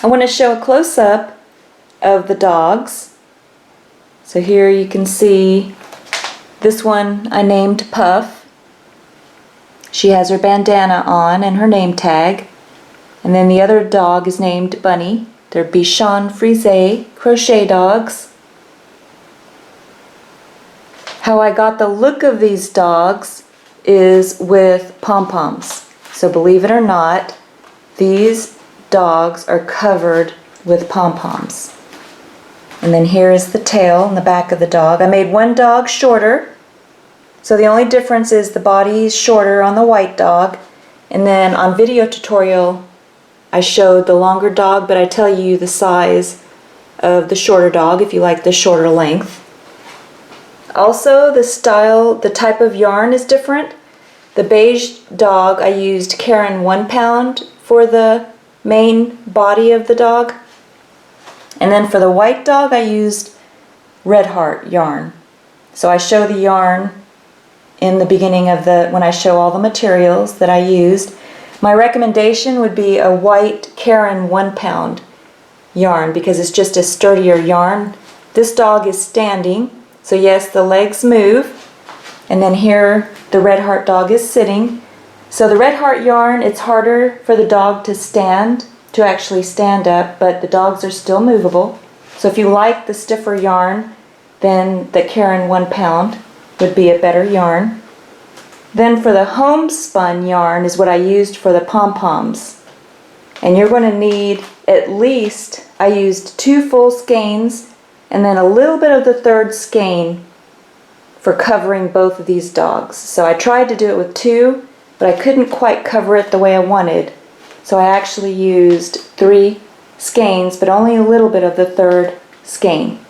I want to show a close-up of the dogs. So here you can see this one I named Puff. She has her bandana on and her name tag. And then the other dog is named Bunny. They're Bichon Frise crochet dogs. How I got the look of these dogs is with pom-poms. So believe it or not, these dogs are covered with pom-poms. And then here is the tail and the back of the dog. I made one dog shorter. So the only difference is the body is shorter on the white dog. And then on video tutorial, I showed the longer dog, but I tell you the size of the shorter dog if you like the shorter length. Also, the style, the type of yarn is different. The beige dog, I used Caron 1 pound for the main body of the dog. And then for the white dog, I used Red Heart yarn. So I show the yarn in the beginning of when I show all the materials that I used. My recommendation would be a white Caron 1 pound yarn because it's just a sturdier yarn. This dog is standing, so yes, the legs move. And then here the Red Heart dog is sitting. So the Red Heart yarn, it's harder for the dog to actually stand up, but the dogs are still movable. So if you like the stiffer yarn, then the Caron 1 pound would be a better yarn. Then for the homespun yarn is what I used for the pom-poms. And you're going to need at least, I used 2 full skeins and then a little bit of the 3rd skein for covering both of these dogs. So I tried to do it with 2, but I couldn't quite cover it the way I wanted. So I actually used 3 skeins, but only a little bit of the 3rd skein.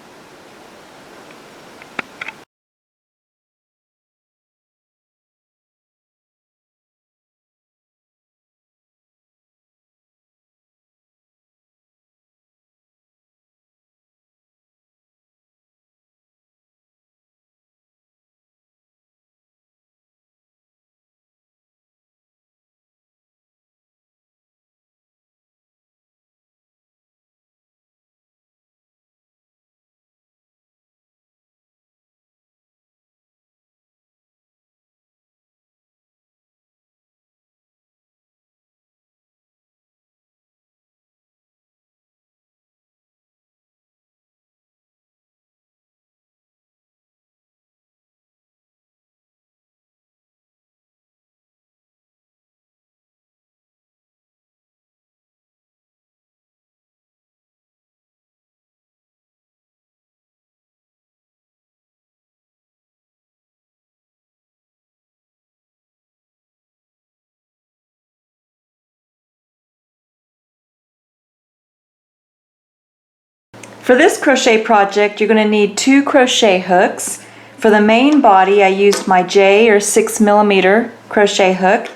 For this crochet project, you're going to need 2 crochet hooks. For the main body, I used my J or 6mm crochet hook,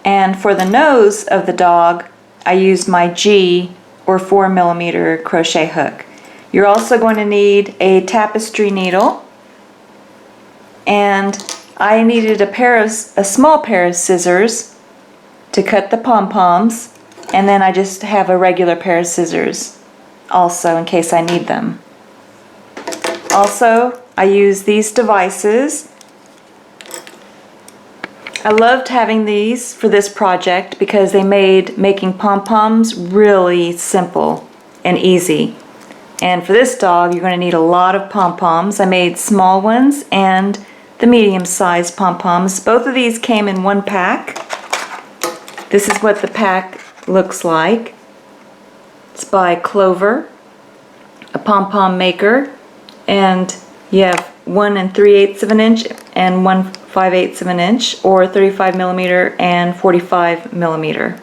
and for the nose of the dog, I used my G or 4mm crochet hook. You're also going to need a tapestry needle, and I needed a small pair of scissors to cut the pom-poms, and then I just have a regular pair of scissors also in case I need them. Also, I use these devices. I loved having these for this project because they made making pom-poms really simple and easy. And for this dog, you're going to need a lot of pom-poms. I made small ones and the medium-sized pom-poms. Both of these came in one pack. This is what the pack looks like. It's by Clover, a pom-pom maker, and you have 1 3/8 of an inch and 1 5/8 of an inch, or 35mm and 45mm.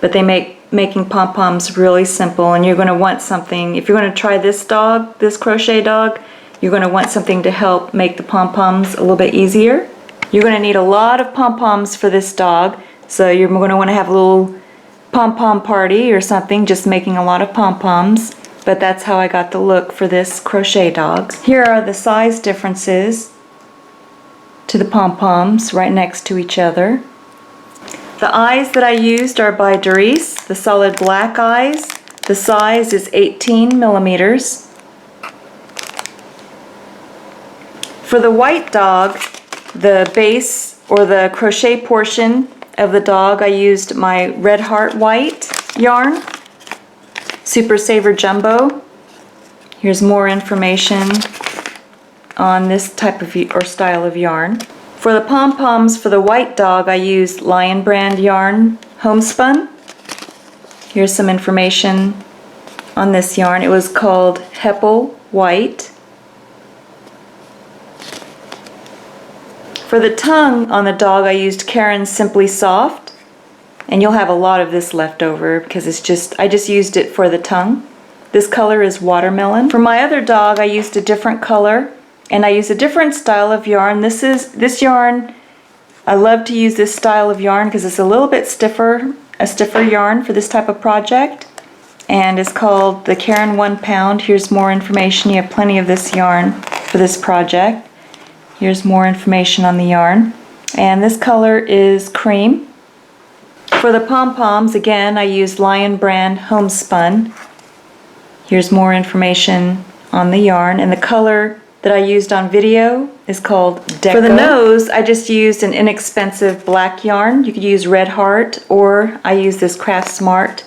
But they make making pom-poms really simple, and you're going to want something, if you're going to try this dog, this crochet dog, you're going to want something to help make the pom-poms a little bit easier. You're going to need a lot of pom-poms for this dog, so you're going to want to have a little pom-pom party or something, just making a lot of pom-poms. But that's how I got the look for this crochet dog. Here are the size differences to the pom-poms right next to each other. The eyes that I used are by Doris, the solid black eyes. The size is 18 millimeters. For the white dog, the base or the crochet portion of the dog, I used my Red Heart White yarn, Super Saver Jumbo. Here's more information on this type of or style of yarn. For the pom-poms for the white dog, I used Lion Brand yarn, homespun. Here's some information on this yarn. It was called Heppel White. For the tongue on the dog, I used Karen's Simply Soft, and you'll have a lot of this left over because I just used it for the tongue. This color is watermelon. For my other dog, I used a different color, and I used a different style of yarn. This yarn, I love to use this style of yarn because it's a little bit stiffer, a stiffer yarn for this type of project, and it's called the Karen 1 Pound. Here's more information. You have plenty of this yarn for this project. Here's more information on the yarn. And this color is cream. For the pom-poms, again, I used Lion Brand Homespun. Here's more information on the yarn. And the color that I used on video is called Deco. For the nose, I just used an inexpensive black yarn. You could use Red Heart, or I use this Craft Smart.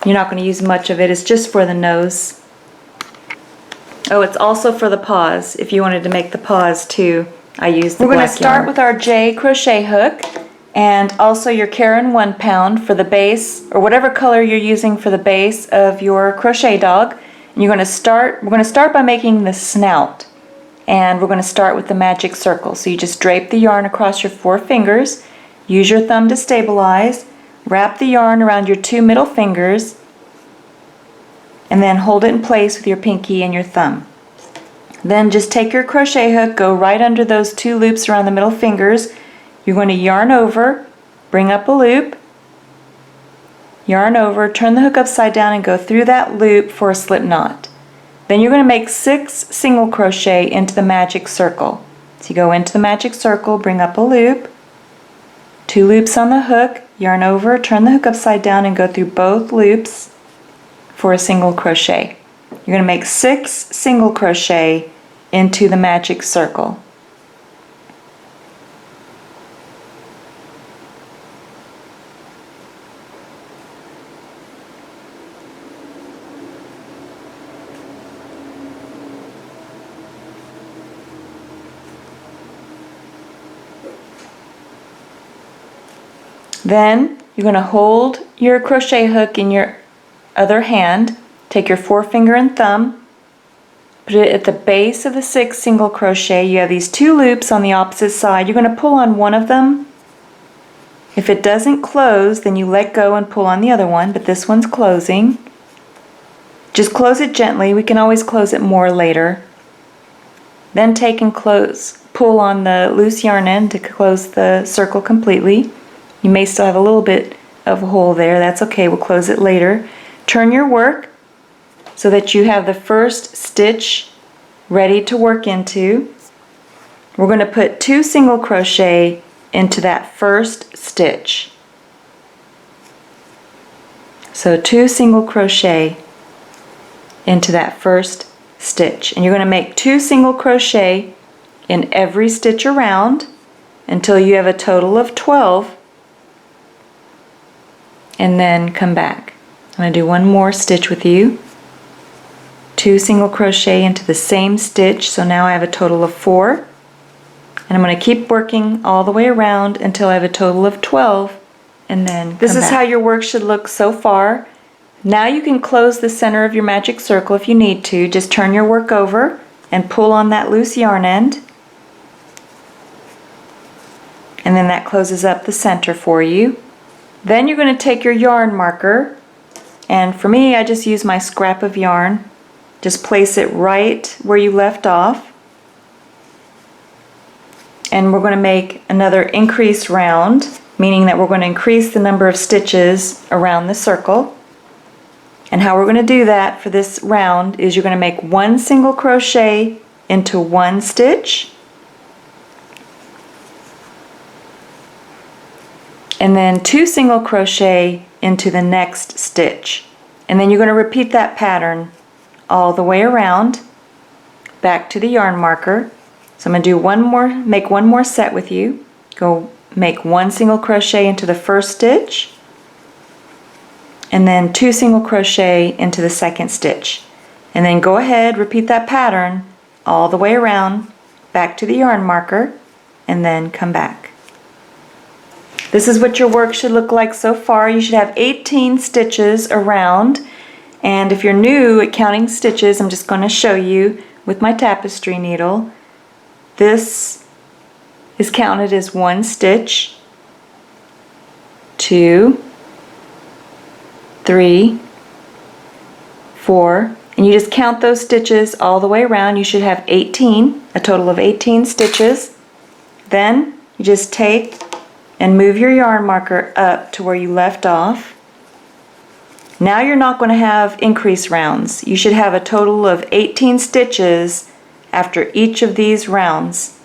You're not going to use much of it. It's just for the nose. Oh, it's also for the paws. If you wanted to make the paws too, I used the black yarn. We're going to start with our J crochet hook, and also your Karen 1 Pound for the base, or whatever color you're using for the base of your crochet dog. And we're going to start by making the snout, and we're going to start with the magic circle. So you just drape the yarn across your 4 fingers, use your thumb to stabilize, wrap the yarn around your 2 middle fingers, and then hold it in place with your pinky and your thumb. Then just take your crochet hook, go right under those 2 loops around the middle fingers. You're going to yarn over, bring up a loop, yarn over, turn the hook upside down and go through that loop for a slip knot. Then you're going to make 6 single crochet into the magic circle. So you go into the magic circle, bring up a loop, 2 loops on the hook, yarn over, turn the hook upside down and go through both loops for a single crochet. You're going to make 6 single crochet into the magic circle. Then you're going to hold your crochet hook in your other hand, take your forefinger and thumb, put it at the base of the 6 single crochet. You have these 2 loops on the opposite side. You're going to pull on one of them. If it doesn't close, then you let go and pull on the other one, but this one's closing. Just close it gently. We can always close it more later. Then take and pull on the loose yarn end to close the circle completely. You may still have a little bit of a hole there. That's okay. We'll close it later. Turn your work so that you have the first stitch ready to work into. We're going to put 2 single crochet into that first stitch. So 2 single crochet into that first stitch. And you're going to make 2 single crochet in every stitch around until you have a total of 12, and then come back. I'm going to do one more stitch with you. 2 single crochet into the same stitch, so now I have a total of 4. And I'm going to keep working all the way around until I have a total of 12, and then this is how your work should look so far. Now you can close the center of your magic circle if you need to. Just turn your work over and pull on that loose yarn end. And then that closes up the center for you. Then you're going to take your yarn marker, and for me I just use my scrap of yarn. Just place it right where you left off. And we're going to make another increase round, meaning that we're going to increase the number of stitches around the circle. And how we're going to do that for this round is you're going to make 1 single crochet into 1 stitch, and then 2 single crochet into the next stitch. And then you're going to repeat that pattern all the way around back to the yarn marker. So I'm going to do make one more set with you. Go make 1 single crochet into the first stitch, and then 2 single crochet into the second stitch. And then go ahead, repeat that pattern all the way around back to the yarn marker, and then come back. This is what your work should look like so far. You should have 18 stitches around, and if you're new at counting stitches, I'm just going to show you with my tapestry needle. This is counted as 1 stitch, 2, 3, 4, and you just count those stitches all the way around. You should have 18, a total of 18 stitches. Then you just take and move your yarn marker up to where you left off. Now you're not going to have increase rounds. You should have a total of 18 stitches after each of these rounds.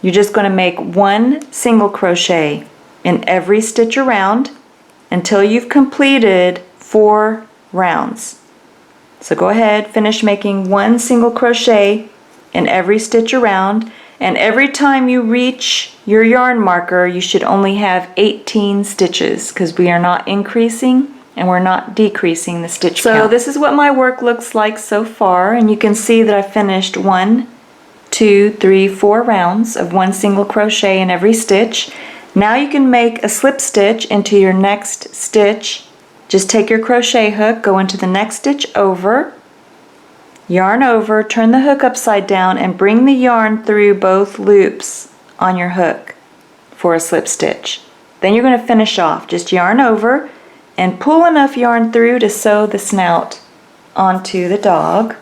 You're just going to make 1 single crochet in every stitch around until you've completed 4 rounds. So go ahead, finish making 1 single crochet in every stitch around, and every time you reach your yarn marker you should only have 18 stitches, because we are not increasing and we're not decreasing the stitch count. So this is what my work looks like so far, and you can see that I finished 1, 2, 3, 4 rounds of 1 single crochet in every stitch. Now you can make a slip stitch into your next stitch. Just take your crochet hook, go into the next stitch over, yarn over, turn the hook upside down, and bring the yarn through both loops on your hook for a slip stitch. Then you're going to finish off. Just yarn over and pull enough yarn through to sew the snout onto the dog.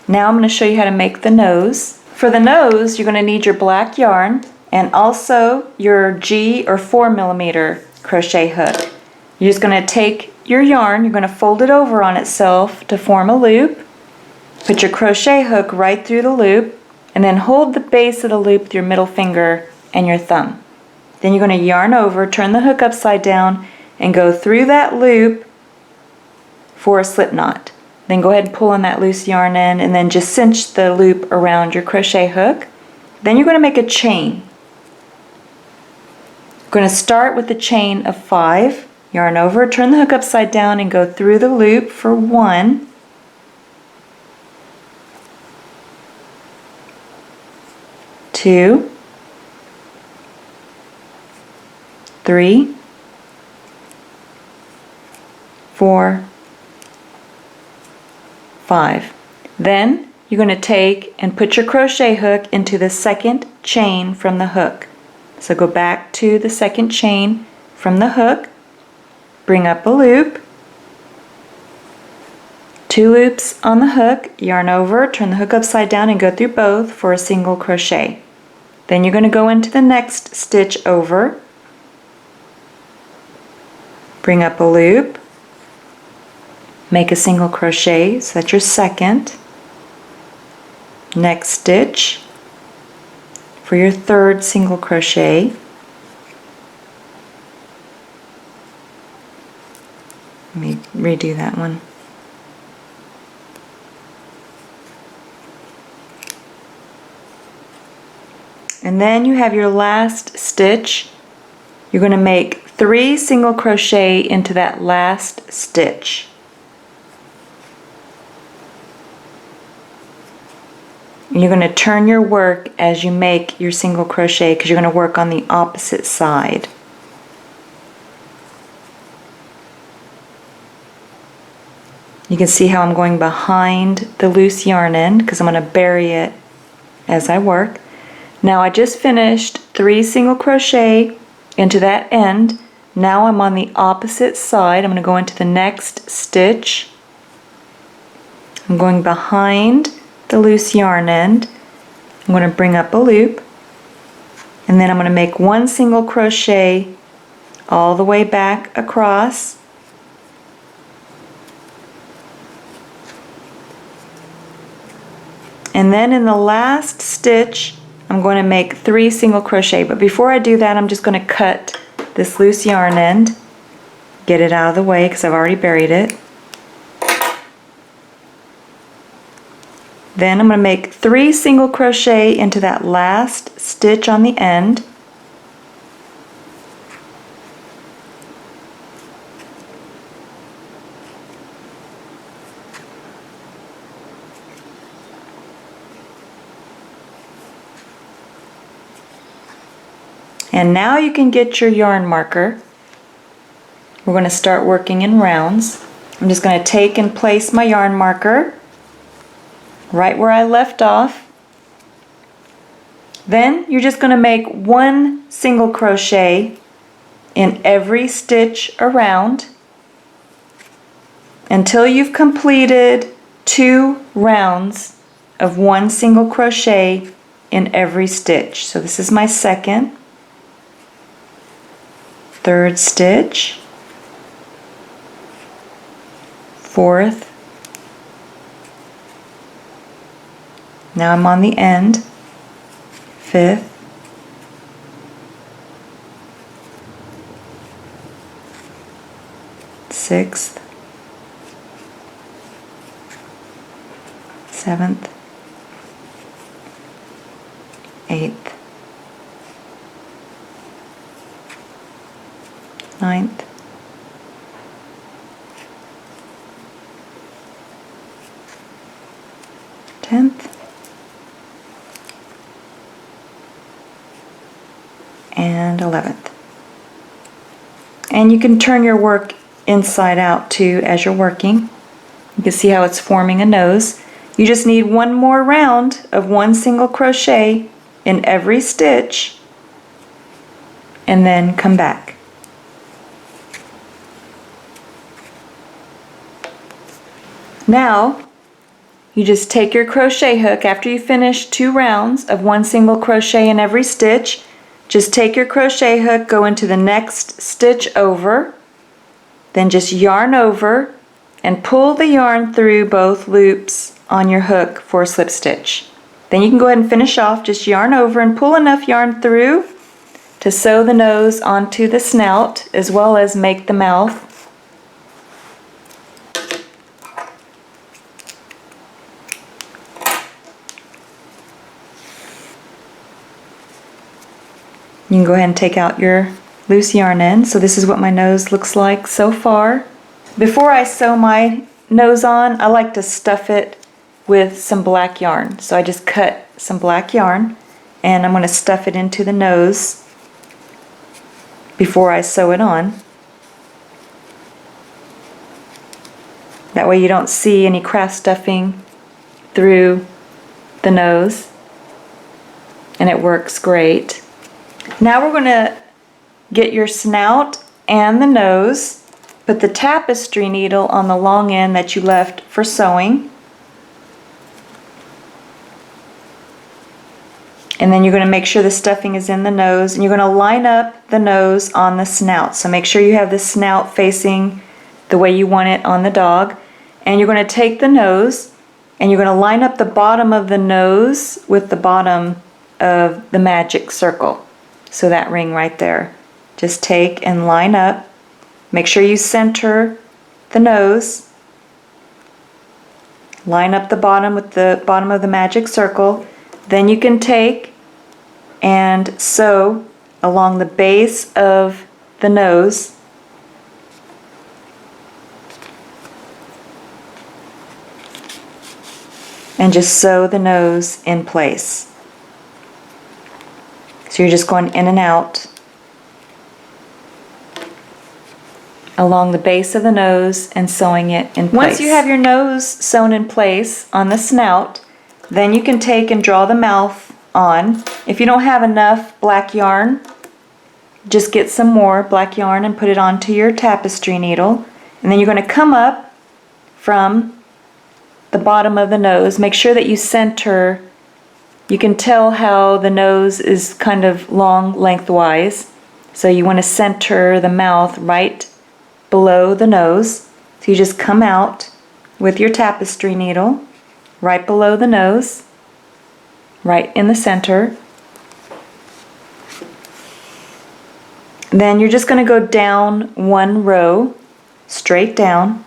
Now I'm going to show you how to make the nose. For the nose, you're going to need your black yarn and also your G or 4mm crochet hook. You're just going to take your yarn, you're going to fold it over on itself to form a loop, put your crochet hook right through the loop, and then hold the base of the loop with your middle finger and your thumb. Then you're going to yarn over, turn the hook upside down, and go through that loop for a slip knot. Then go ahead and pull on that loose yarn end, and then just cinch the loop around your crochet hook. Then you're going to make a chain. You're going to start with the chain of 5, yarn over, turn the hook upside down, and go through the loop for 1, 2, 3, 4, 5. Then you're going to take and put your crochet hook into the second chain from the hook. So go back to the second chain from the hook, bring up a loop, 2 loops on the hook, yarn over, turn the hook upside down, and go through both for a single crochet. Then you're going to go into the next stitch over, bring up a loop, make a single crochet, so that's your second. Next stitch for your third single crochet. Let me redo that one. And then you have your last stitch. You're going to make 3 single crochet into that last stitch. And you're going to turn your work as you make your single crochet, because you're going to work on the opposite side. You can see how I'm going behind the loose yarn end because I'm going to bury it as I work. Now I just finished 3 single crochet into that end. Now I'm on the opposite side. I'm going to go into the next stitch. I'm going behind the loose yarn end. I'm going to bring up a loop, and then I'm going to make 1 single crochet all the way back across, And then in the last stitch, I'm going to make 3 single crochet. But before I do that, I'm just going to cut this loose yarn end, get it out of the way because I've already buried it. Then I'm going to make 3 single crochet into that last stitch on the end. And now you can get your yarn marker. We're going to start working in rounds. I'm just going to take and place my yarn marker right where I left off. Then you're just going to make 1 single crochet in every stitch around until you've completed 2 rounds of 1 single crochet in every stitch. So this is my second, third stitch, fourth. Now I'm on the end, 5th, 6th, 7th, 8th, 9th, 10th, and 11th. And you can turn your work inside out too as you're working. You can see how it's forming a nose. You just need 1 more round of 1 single crochet in every stitch and then come back. Now you just take your crochet hook after you finish 2 rounds of 1 single crochet in every stitch. Just take your crochet hook, go into the next stitch over, then just yarn over and pull the yarn through both loops on your hook for a slip stitch. Then you can go ahead and finish off, just yarn over and pull enough yarn through to sew the nose onto the snout as well as make the mouth. You can go ahead and take out your loose yarn end. So this is what my nose looks like so far. Before I sew my nose on, I like to stuff it with some black yarn. So I just cut some black yarn and I'm going to stuff it into the nose before I sew it on. That way you don't see any craft stuffing through the nose, and it works great. Now we're going to get your snout and the nose, put the tapestry needle on the long end that you left for sewing, and then you're going to make sure the stuffing is in the nose, and you're going to line up the nose on the snout. So make sure you have the snout facing the way you want it on the dog, and you're going to take the nose and you're going to line up the bottom of the nose with the bottom of the magic circle. So that ring right there. Just take and line up. Make sure you center the nose. Line up the bottom with the bottom of the magic circle. Then you can take and sew along the base of the nose. And just sew the nose in place. So you're just going in and out along the base of the nose and sewing it in place. Once you have your nose sewn in place on the snout, then you can take and draw the mouth on. If you don't have enough black yarn, just get some more black yarn and put it onto your tapestry needle. And then you're going to come up from the bottom of the nose. Make sure that you center. You can tell how the nose is kind of long lengthwise. So you want to center the mouth right below the nose. So you just come out with your tapestry needle right below the nose right in the center. Then you're just going to go down one row, straight down.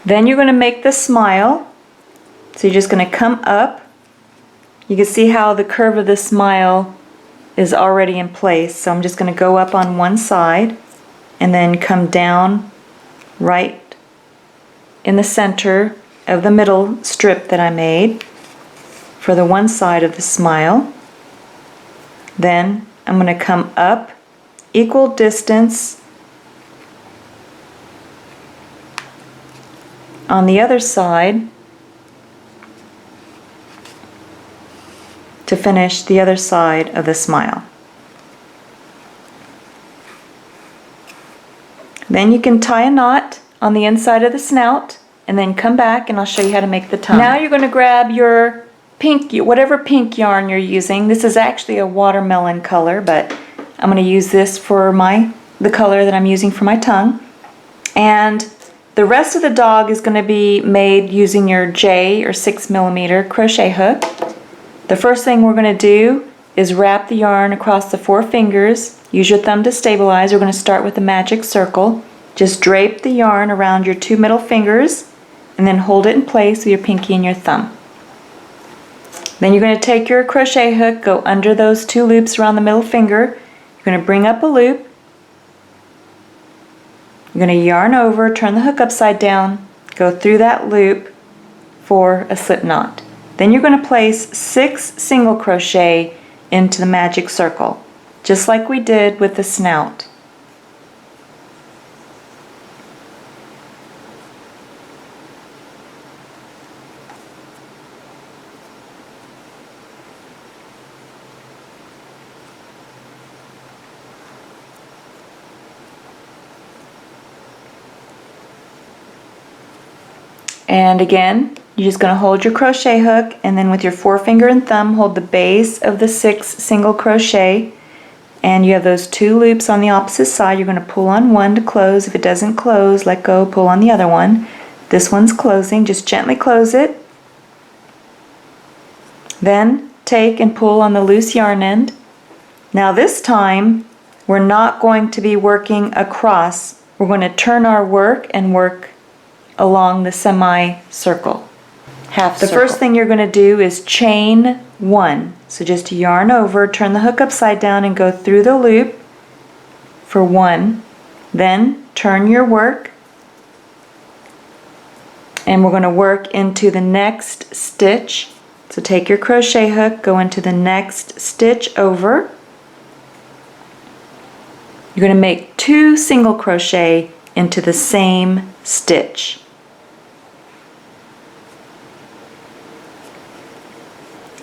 Then you're going to make the smile. So you're just going to come up. You can see how the curve of the smile is already in place. So I'm just going to go up on one side and then come down right in the center of the middle strip that I made for the one side of the smile. Then I'm going to come up equal distance on the other side to finish the other side of the smile. Then you can tie a knot on the inside of the snout and then come back and I'll show you how to make the tongue. Now you're going to grab your pink, whatever pink yarn you're using. This is actually a watermelon color, but I'm going to use this for the color that I'm using for my tongue. And the rest of the dog is going to be made using your J or 6mm crochet hook. The first thing we're going to do is wrap the yarn across the 4 fingers. Use your thumb to stabilize. We're going to start with the magic circle. Just drape the yarn around your 2 middle fingers and then hold it in place with your pinky and your thumb. Then you're going to take your crochet hook, go under those 2 loops around the middle finger. You're going to bring up a loop. You're going to yarn over, turn the hook upside down, go through that loop for a slip knot. Then you're going to place 6 single crochet into the magic circle, just like we did with the snout. And again, you're just going to hold your crochet hook and then with your forefinger and thumb hold the base of the 6 single crochet, and you have those 2 loops on the opposite side. You're going to pull on one to close. If it doesn't close, let go, pull on the other one. This one's closing, just gently close it. Then take and pull on the loose yarn end. Now this time we're not going to be working across. We're going to turn our work and work along the semicircle, half circle. The first thing you're going to do is chain 1. So just yarn over, turn the hook upside down and go through the loop for 1. Then turn your work and we're going to work into the next stitch. So take your crochet hook, go into the next stitch over. You're going to make 2 single crochet into the same stitch.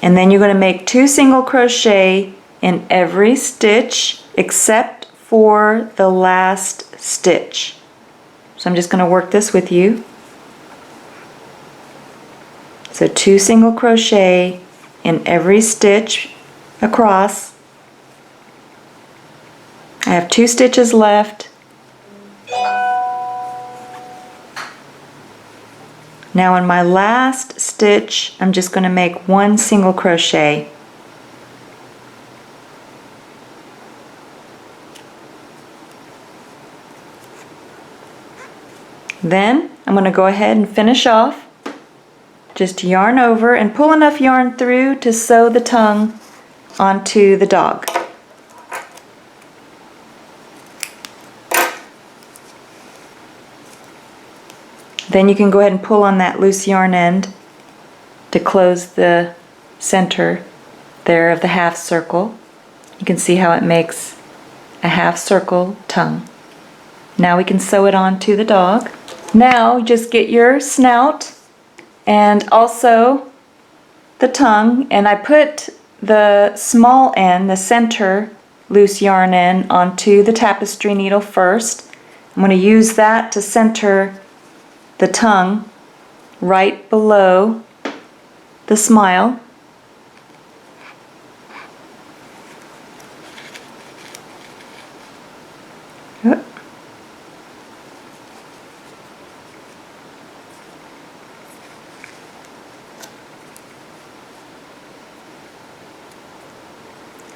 And then you're going to make 2 single crochet in every stitch except for the last stitch. So I'm just going to work this with you. So 2 single crochet in every stitch across. I have 2 stitches left. Now in my last stitch, I'm just going to make 1 single crochet. Then I'm going to go ahead and finish off. Just yarn over and pull enough yarn through to sew the tongue onto the dog. Then you can go ahead and pull on that loose yarn end to close the center there of the half circle. You can see how it makes a half circle tongue. Now we can sew it onto the dog. Now just get your snout and also the tongue, and I put the small end, the center loose yarn end, onto the tapestry needle first. I'm going to use that to center the tongue right below the smile. Yep.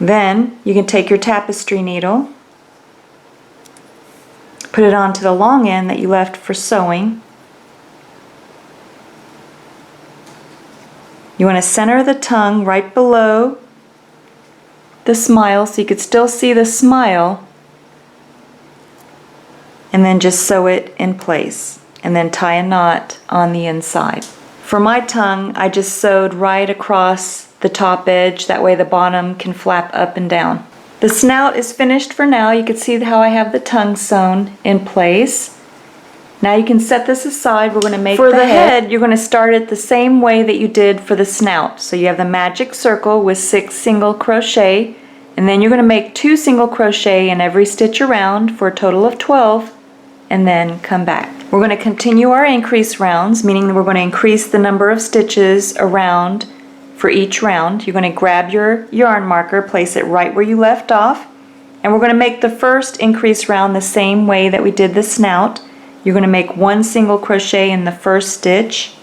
Then you can take your tapestry needle, put it onto the long end that you left for sewing. You want to center the tongue right below the smile so you could still see the smile, and then just sew it in place and then tie a knot on the inside. For my tongue, I just sewed right across the top edge, that way the bottom can flap up and down. The snout is finished for now. You can see how I have the tongue sewn in place. Now you can set this aside. We're going to make for the head. You're going to start it the same way that you did for the snout. So you have the magic circle with 6 single crochet, and then you're going to make 2 single crochet in every stitch around for a total of 12, and then come back. We're going to continue our increase rounds, meaning we're going to increase the number of stitches around for each round. You're going to grab your yarn marker, place it right where you left off, and we're going to make the first increase round the same way that we did the snout. You're going to make 1 single crochet in the first stitch,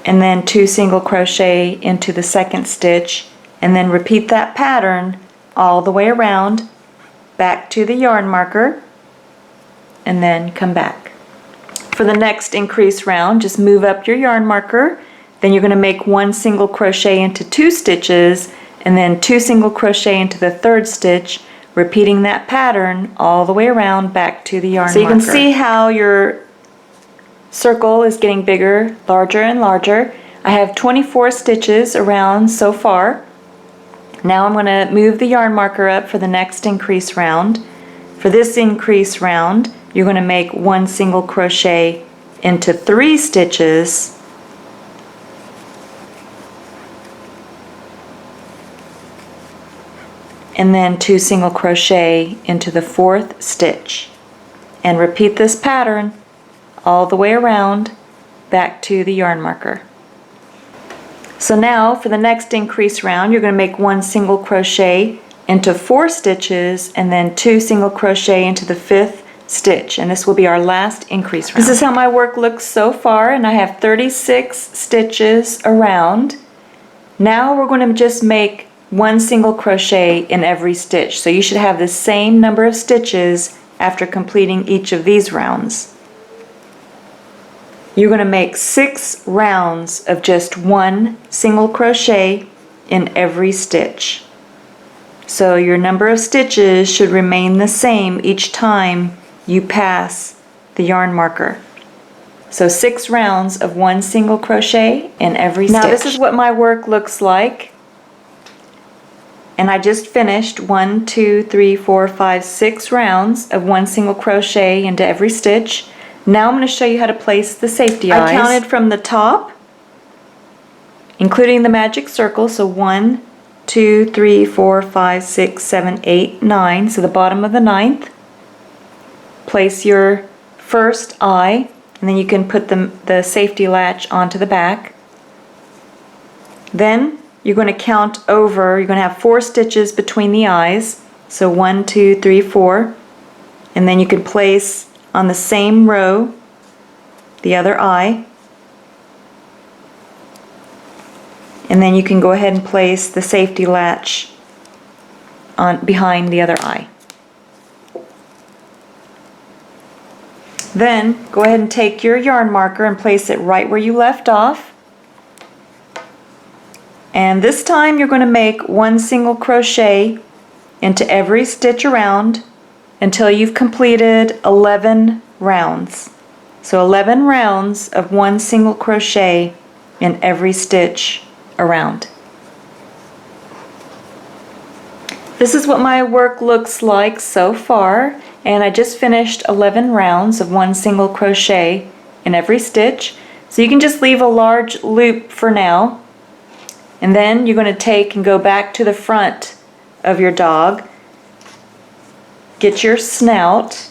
and then 2 single crochet into the second stitch, and then repeat that pattern all the way around, back to the yarn marker, and then come back. For the next increase round, just move up your yarn marker. Then you're going to make 1 single crochet into 2 stitches, and then 2 single crochet into the third stitch, repeating that pattern all the way around back to the yarn marker. So you can see how your circle is getting bigger, larger and larger. I have 24 stitches around so far. Now I'm going to move the yarn marker up for the next increase round. For this increase round, you're going to make 1 single crochet into 3 stitches, and then 2 single crochet into the fourth stitch, and repeat this pattern all the way around back to the yarn marker. So now for the next increase round, you're going to make 1 single crochet into 4 stitches, and then 2 single crochet into the 5th stitch, and this will be our last increase round. This is how my work looks so far, and I have 36 stitches around. Now we're going to just make 1 single crochet in every stitch, so you should have the same number of stitches after completing each of these rounds. You're going to make 6 rounds of just 1 single crochet in every stitch. So your number of stitches should remain the same each time you pass the yarn marker. So 6 rounds of 1 single crochet in every stitch. Now this is what my work looks like. And I just finished 1, 2, 3, 4, 5, 6 rounds of 1 single crochet into every stitch. Now I'm going to show you how to place the safety eyes. I counted from the top, including the magic circle, so 1, 2, 3, 4, 5, 6, 7, 8, 9, so the bottom of the 9th. Place your first eye, and then you can put the safety latch onto the back. Then you're going to count over, you're going to have 4 stitches between the eyes, so 1, 2, 3, 4, and then you can place on the same row the other eye, and then you can go ahead and place the safety latch on behind the other eye. Then go ahead and take your yarn marker and place it right where you left off. And this time you're going to make 1 single crochet into every stitch around until you've completed 11 rounds. So 11 rounds of 1 single crochet in every stitch around. This is what my work looks like so far, and I just finished 11 rounds of 1 single crochet in every stitch. So you can just leave a large loop for now. And then you're going to take and go back to the front of your dog, get your snout,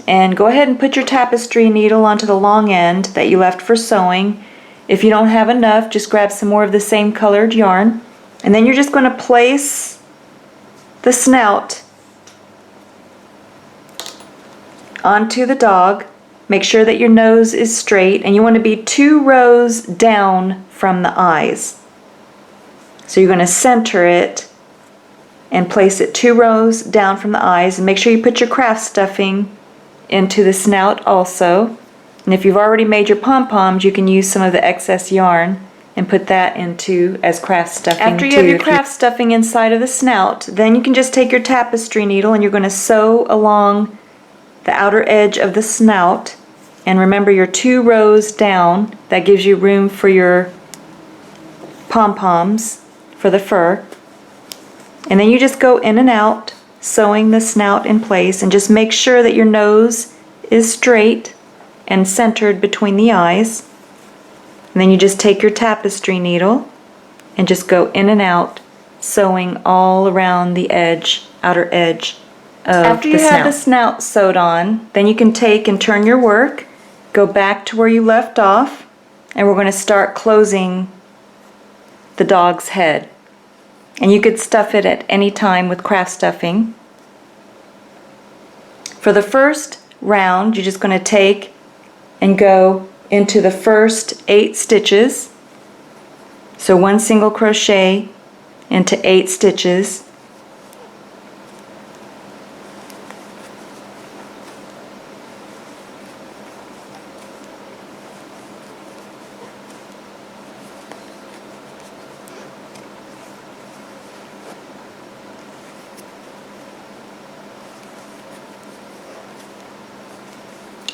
and go ahead and put your tapestry needle onto the long end that you left for sewing. If you don't have enough, just grab some more of the same colored yarn, and then you're just going to place the snout onto the dog. Make sure that your nose is straight, and you want to be 2 rows down from the eyes. So you're going to center it and place it 2 rows down from the eyes, and make sure you put your craft stuffing into the snout also. And if you've already made your pom-poms, you can use some of the excess yarn and put that into as craft stuffing. After you have your craft stuffing inside of the snout, then you can just take your tapestry needle and you're going to sew along the outer edge of the snout. And remember, you're 2 rows down. That gives you room for your pom-poms for the fur. And then you just go in and out, sewing the snout in place, and just make sure that your nose is straight and centered between the eyes. And then you just take your tapestry needle and just go in and out, sewing all around the edge, outer edge of the snout. After you have the snout sewed on, then you can take and turn your work, go back to where you left off, and we're going to start closing the dog's head. And you could stuff it at any time with craft stuffing. For the first round, you're just going to take and go into the first 8 stitches. So 1 single crochet into 8 stitches.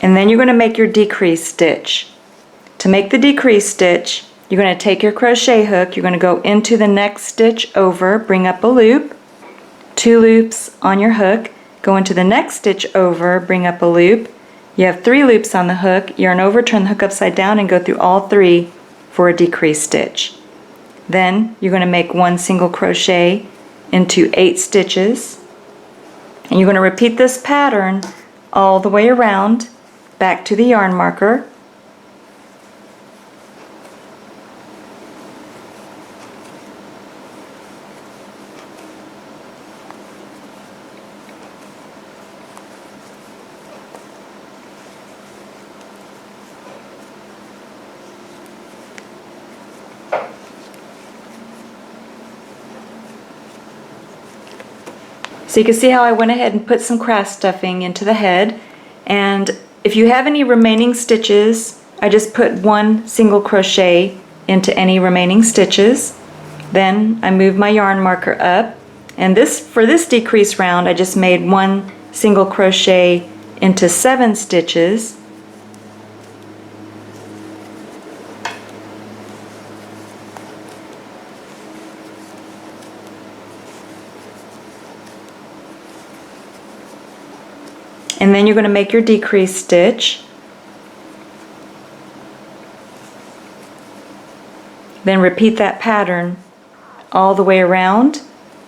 And then you're going to make your decrease stitch. To make the decrease stitch, you're going to take your crochet hook, you're going to go into the next stitch over, bring up a loop, 2 loops on your hook, go into the next stitch over, bring up a loop. You have 3 loops on the hook, yarn over, turn the hook upside down, and go through all 3 for a decrease stitch. Then you're going to make 1 single crochet into 8 stitches. And you're going to repeat this pattern all the way around, back to the yarn marker. So you can see how I went ahead and put some craft stuffing into the head, and if you have any remaining stitches, I just put 1 single crochet into any remaining stitches. Then I move my yarn marker up, and for this decrease round I just made 1 single crochet into 7 stitches. And then you're going to make your decrease stitch. Then repeat that pattern all the way around,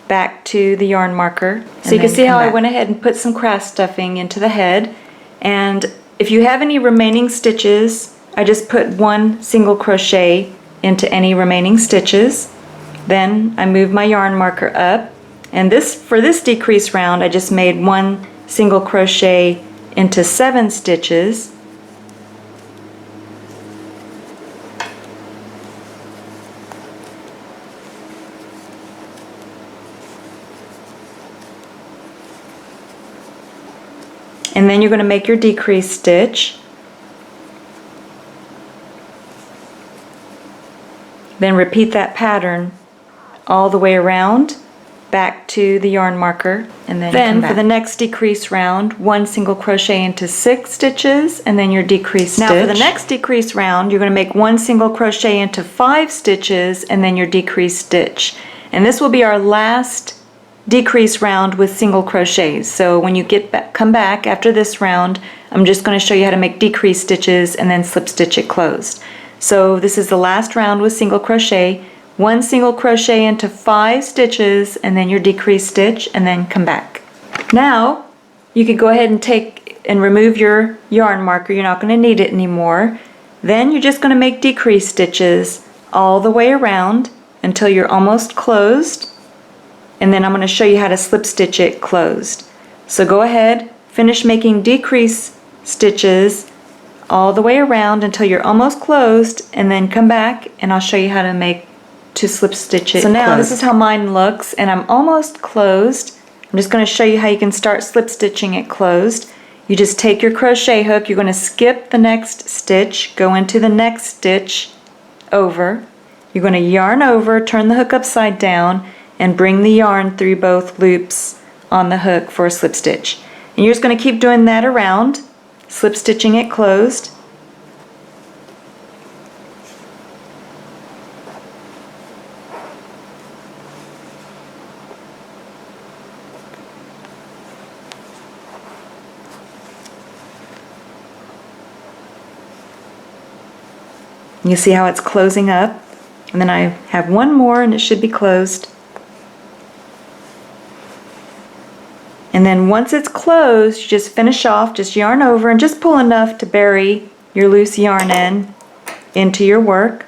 back to the yarn marker. So you can see how I went ahead and put some craft stuffing into the head. And if you have any remaining stitches, I just put 1 single crochet into any remaining stitches. Then I move my yarn marker up, and for this decrease round I just made 1 single crochet into 7 stitches. And then you're going to make your decrease stitch. Then repeat that pattern all the way around, back to the yarn marker, and then for the next decrease round, 1 single crochet into 6 stitches, and then your decrease stitch. Now for the next decrease round, you're going to make 1 single crochet into 5 stitches, and then your decrease stitch. And this will be our last decrease round with single crochets. So when you come back after this round, I'm just going to show you how to make decrease stitches and then slip stitch it closed. So this is the last round with single crochet. 1 single crochet into 5 stitches, and then your decrease stitch, and then come back. Now you can go ahead and take and remove your yarn marker. You're not going to need it anymore. Then you're just going to make decrease stitches all the way around until you're almost closed, and then I'm going to show you how to slip stitch it closed. So go ahead, finish making decrease stitches all the way around until you're almost closed, and then come back and I'll show you how to slip stitch it. So now this is how mine looks, and I'm almost closed. I'm just going to show you how you can start slip stitching it closed. You just take your crochet hook, you're going to skip the next stitch, go into the next stitch over. You're going to yarn over, turn the hook upside down, and bring the yarn through both loops on the hook for a slip stitch. And you're just going to keep doing that around, slip stitching it closed. You see how it's closing up? And then I have one more and it should be closed. And then once it's closed, you just finish off, just yarn over and just pull enough to bury your loose yarn into your work.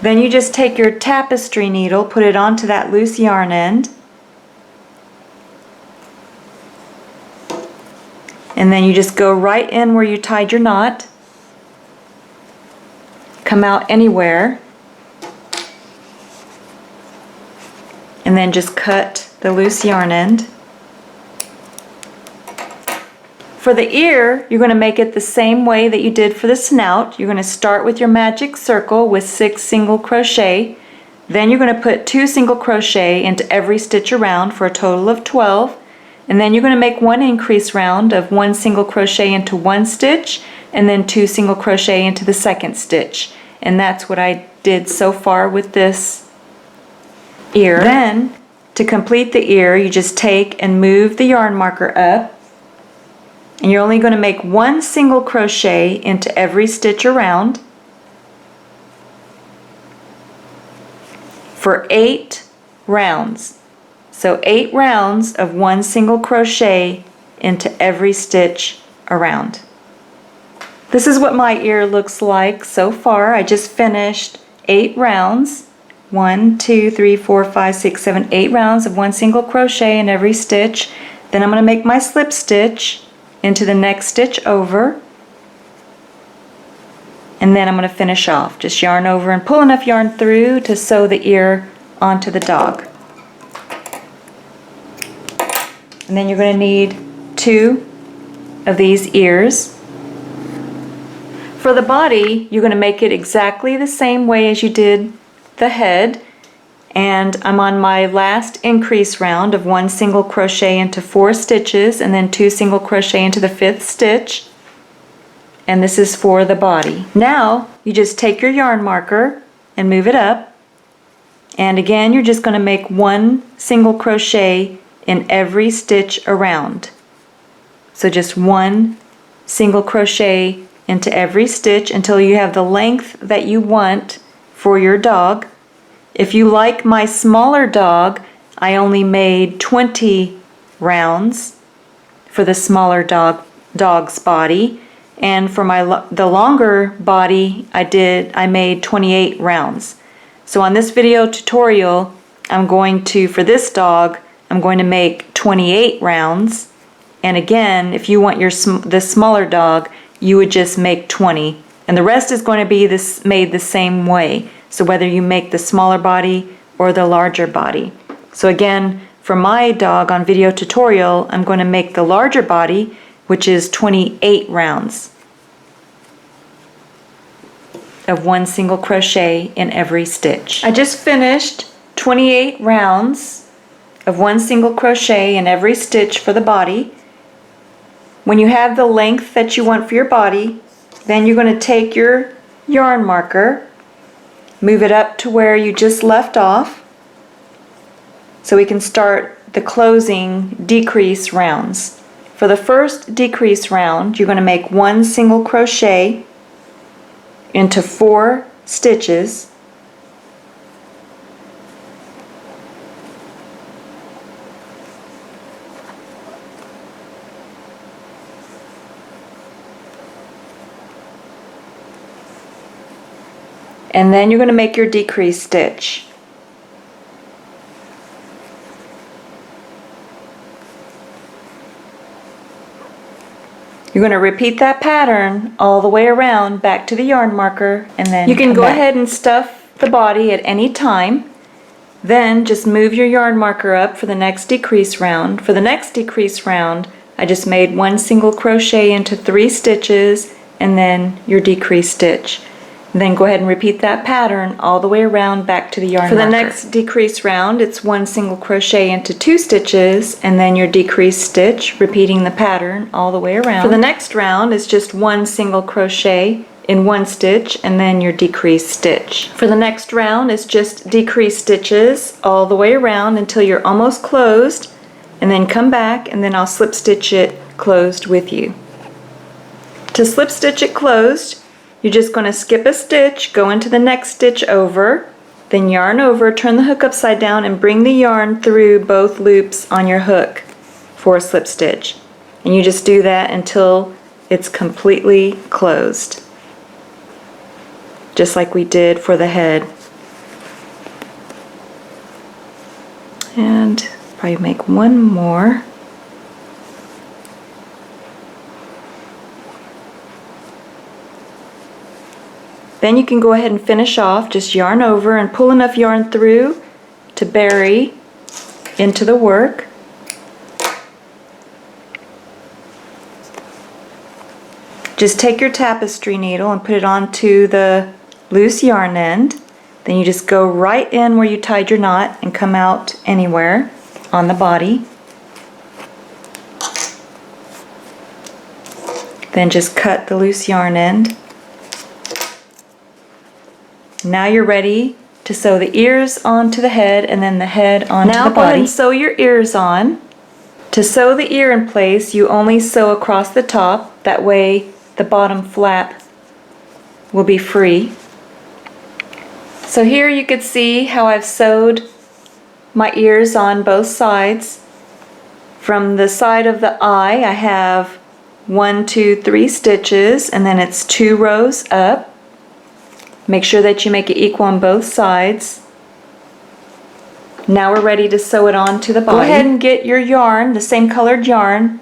Then you just take your tapestry needle, put it onto that loose yarn end. And then you just go right in where you tied your knot. Come out anywhere. And then just cut the loose yarn end. For the ear, you're going to make it the same way that you did for the snout. You're going to start with your magic circle with 6 single crochet. Then you're going to put 2 single crochet into every stitch around for a total of 12. And then you're going to make 1 increase round of 1 single crochet into 1 stitch and then 2 single crochet into the second stitch. And that's what I did so far with this ear. Then to complete the ear, you just take and move the yarn marker up, and you're only going to make 1 single crochet into every stitch around for 8 rounds. So 8 rounds of 1 single crochet into every stitch around. This is what my ear looks like so far. I just finished 8 rounds. 1, 2, 3, 4, 5, 6, 7, 8 rounds of 1 single crochet in every stitch. Then I'm going to make my slip stitch into the next stitch over. And then I'm going to finish off. Just yarn over and pull enough yarn through to sew the ear onto the dog. And then you're going to need 2 of these ears. For the body, you're going to make it exactly the same way as you did the head. And I'm on my last increase round of 1 single crochet into 4 stitches and then 2 single crochet into the 5th stitch. And this is for the body. Now you just take your yarn marker and move it up. And again, you're just going to make 1 single crochet in every stitch around. So just 1 single crochet into every stitch until you have the length that you want for your dog. If you like my smaller dog, I only made 20 rounds for the smaller dog's body, and for the longer body I made 28 rounds. So on this video tutorial, for this dog, I'm going to make 28 rounds. And again, if you want the smaller dog, you would just make 20. And the rest is going to be made the same way. So whether you make the smaller body or the larger body. So again, for my dog on video tutorial, I'm going to make the larger body, which is 28 rounds of 1 single crochet in every stitch. I just finished 28 rounds of 1 single crochet in every stitch for the body. When you have the length that you want for your body, then you're going to take your yarn marker, move it up to where you just left off, so we can start the closing decrease rounds. For the first decrease round, you're going to make 1 single crochet into 4 stitches. And then you're going to make your decrease stitch. You're going to repeat that pattern all the way around back to the yarn marker, and then you can go ahead and stuff the body at any time. Then just move your yarn marker up for the next decrease round. For the next decrease round, I just made one single crochet into 3 stitches and then your decrease stitch. Then go ahead and repeat that pattern all the way around back to the yarn marker. For the next decrease round, it's one single crochet into 2 stitches and then your decrease stitch, repeating the pattern all the way around. For the next round, it's just one single crochet in 1 stitch and then your decrease stitch. For the next round, it's just decrease stitches all the way around until you're almost closed, and then come back and then I'll slip stitch it closed with you. To slip stitch it closed, you're just going to skip a stitch, go into the next stitch over, then yarn over, turn the hook upside down, and bring the yarn through both loops on your hook for a slip stitch. And you just do that until it's completely closed, just like we did for the head. And probably make one more. Then you can go ahead and finish off, just yarn over and pull enough yarn through to bury into the work. Just take your tapestry needle and put it onto the loose yarn end. Then you just go right in where you tied your knot and come out anywhere on the body. Then just cut the loose yarn end. Now you're ready to sew the ears onto the head and then the head onto the body. Now go ahead and sew your ears on. To sew the ear in place, you only sew across the top. That way the bottom flap will be free. So here you can see how I've sewed my ears on both sides. From the side of the eye, I have 1, 2, 3 stitches, and then it's 2 rows up. Make sure that you make it equal on both sides. Now we're ready to sew it onto the body. Go ahead and get your yarn, the same colored yarn,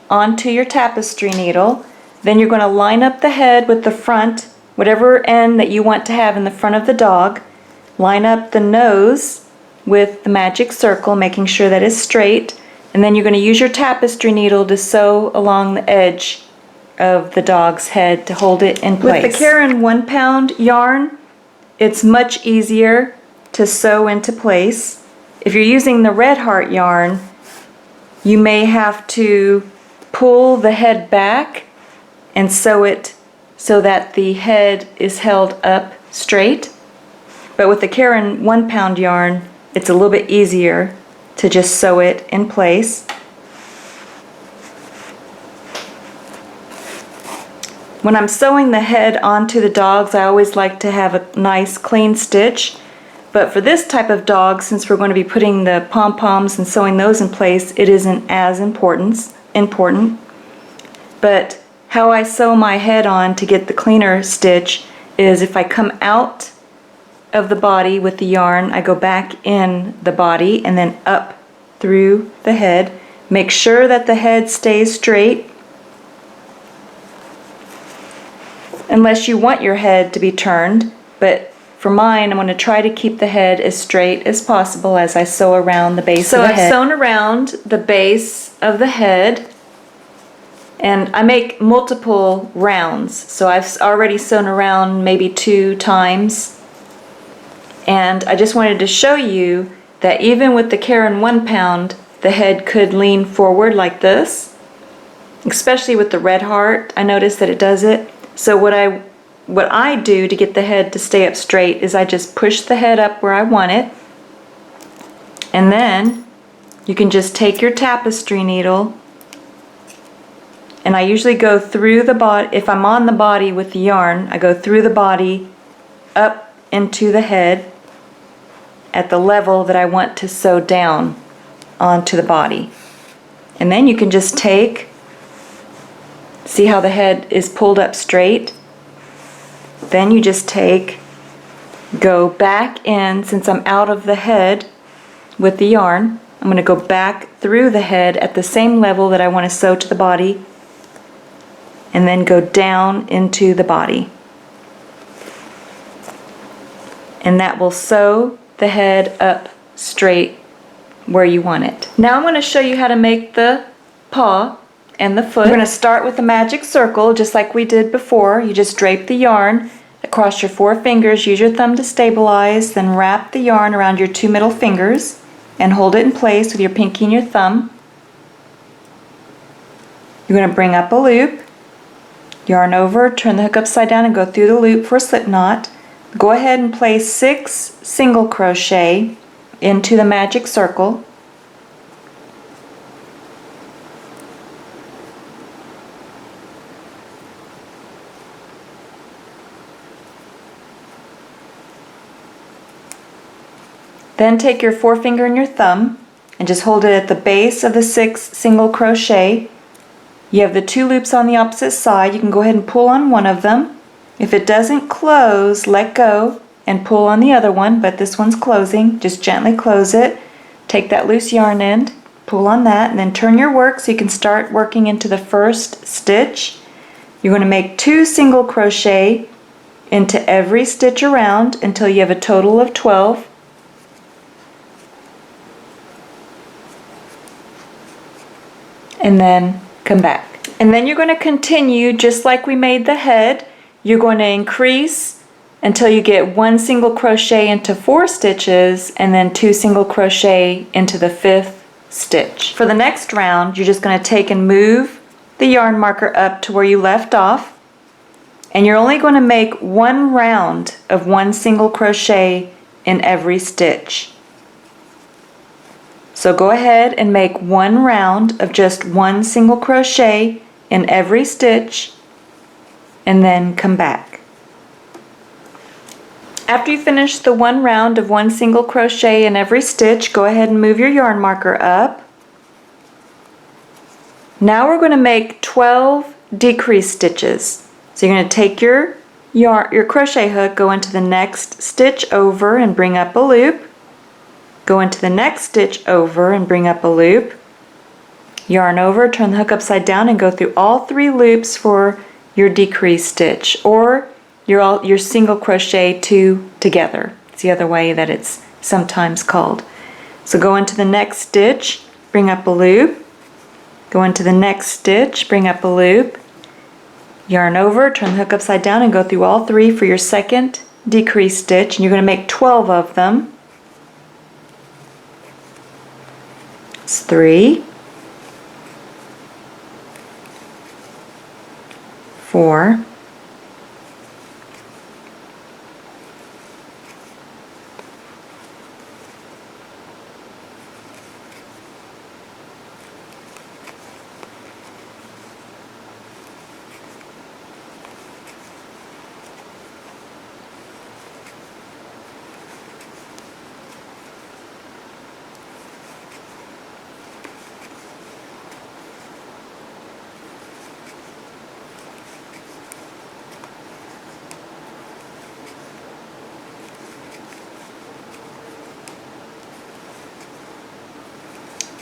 onto your tapestry needle. Then you're going to line up the head with the front, whatever end that you want to have in the front of the dog. Line up the nose with the magic circle, making sure that it's straight. And then you're going to use your tapestry needle to sew along the edge of the dog's head to hold it in place. With the Caron 1 pound yarn, it's much easier to sew into place. If you're using the Red Heart yarn, you may have to pull the head back and sew it so that the head is held up straight. But with the Caron 1 pound yarn, it's a little bit easier to just sew it in place. When I'm sewing the head onto the dogs, I always like to have a nice clean stitch. But for this type of dog, since we're going to be putting the pom-poms and sewing those in place, it isn't as important. But how I sew my head on to get the cleaner stitch is if I come out of the body with the yarn, I go back in the body and then up through the head. Make sure that the head stays straight, unless you want your head to be turned, but for mine I'm going to try to keep the head as straight as possible as I sew around the base of the head. So I've sewn around the base of the head, and I make multiple rounds, so I've already sewn around maybe 2 times. And I just wanted to show you that even with the Caron 1 pound, the head could lean forward like this, especially with the Red Heart. I noticed that it does it. So what I do to get the head to stay up straight is I just push the head up where I want it, and then you can just take your tapestry needle, and I usually go through the body. If I'm on the body with the yarn, I go through the body up into the head at the level that I want to sew down onto the body. And then you can just take, see how the head is pulled up straight? Then you just go back in, since I'm out of the head with the yarn, I'm going to go back through the head at the same level that I want to sew to the body, and then go down into the body. And that will sew the head up straight where you want it. Now I'm going to show you how to make the paw and the foot. We're going to start with the magic circle just like we did before. You just drape the yarn across your 4 fingers, use your thumb to stabilize, then wrap the yarn around your 2 middle fingers and hold it in place with your pinky and your thumb. You're going to bring up a loop, yarn over, turn the hook upside down and go through the loop for a slip knot. Go ahead and place 6 single crochet into the magic circle. Then take your forefinger and your thumb and just hold it at the base of the 6 single crochet. You have the 2 loops on the opposite side. You can go ahead and pull on one of them. If it doesn't close, let go and pull on the other one, but this one's closing. Just gently close it. Take that loose yarn end, pull on that, and then turn your work so you can start working into the first stitch. You're going to make 2 single crochet into every stitch around until you have a total of 12. And then come back. And then you're going to continue just like we made the head. You're going to increase until you get 1 single crochet into 4 stitches and then 2 single crochet into the 5th stitch. For the next round, you're just going to take and move the yarn marker up to where you left off, and you're only going to make 1 round of 1 single crochet in every stitch. So go ahead and make 1 round of just 1 single crochet in every stitch and then come back. After you finish the 1 round of 1 single crochet in every stitch, go ahead and move your yarn marker up. Now we're going to make 12 decrease stitches. So you're going to take your crochet hook, go into the next stitch over and bring up a loop. Go into the next stitch over and bring up a loop. Yarn over, turn the hook upside down and go through all 3 loops for your decrease stitch, or your single crochet 2 together. It's the other way that it's sometimes called. So go into the next stitch, bring up a loop, go into the next stitch, bring up a loop, yarn over, turn the hook upside down and go through all 3 for your second decrease stitch, and you're going to make 12 of them. It's 3, 4,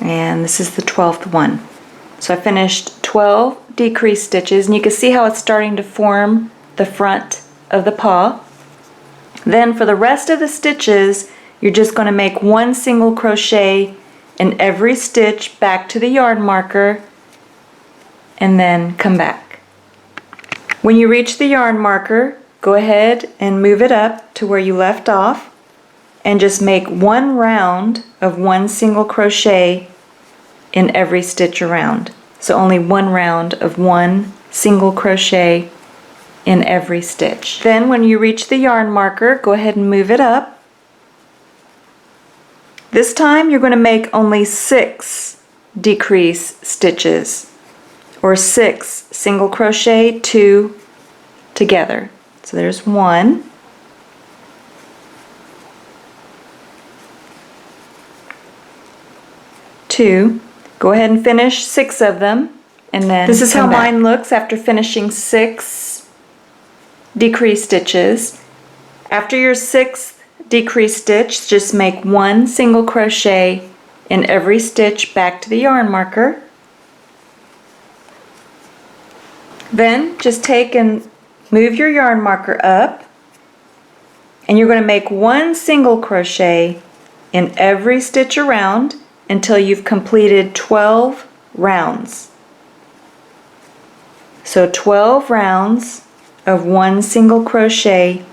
and this is the 12th one. So I finished 12 decrease stitches, and you can see how it's starting to form the front of the paw. Then for the rest of the stitches, you're just going to make 1 single crochet in every stitch back to the yarn marker and then come back. When you reach the yarn marker, go ahead and move it up to where you left off and just make 1 round of 1 single crochet in every stitch around. So only 1 round of 1 single crochet in every stitch. Then when you reach the yarn marker, go ahead and move it up. This time you're going to make only 6 decrease stitches, or 6 single crochet 2 together. So there's 1, 2. Go ahead and finish 6 of them, and then this is how mine looks after finishing 6 decrease stitches. After your 6th decrease stitch, just make 1 single crochet in every stitch back to the yarn marker. Then just take and move your yarn marker up, and you're going to make one single crochet in every stitch around until you've completed 12 rounds. So 12 rounds of one single crochet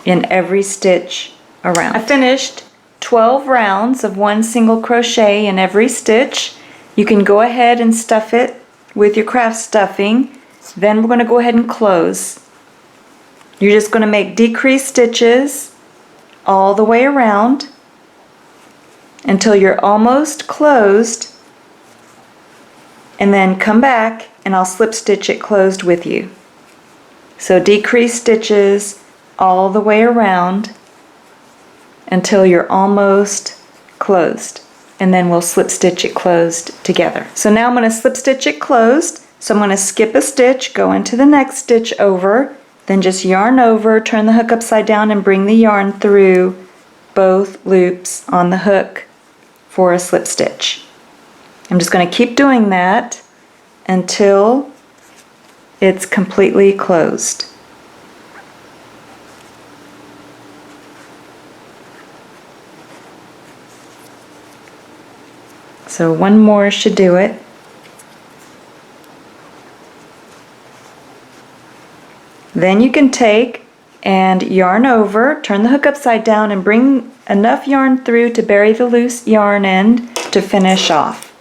in every stitch around. I finished 12 rounds of one single crochet in every stitch. You can go ahead and stuff it with your craft stuffing. Then we're going to go ahead and close. You're just going to make decreased stitches all the way around until you're almost closed, and then come back and I'll slip stitch it closed with you. So decrease stitches all the way around until you're almost closed, and then we'll slip stitch it closed together. So now I'm going to slip stitch it closed. So I'm going to skip a stitch, go into the next stitch over, then just yarn over, turn the hook upside down and bring the yarn through both loops on the hook for a slip stitch. I'm just going to keep doing that until it's completely closed. So one more should do it. Then you can take and yarn over, turn the hook upside down and bring enough yarn through to bury the loose yarn end to finish off.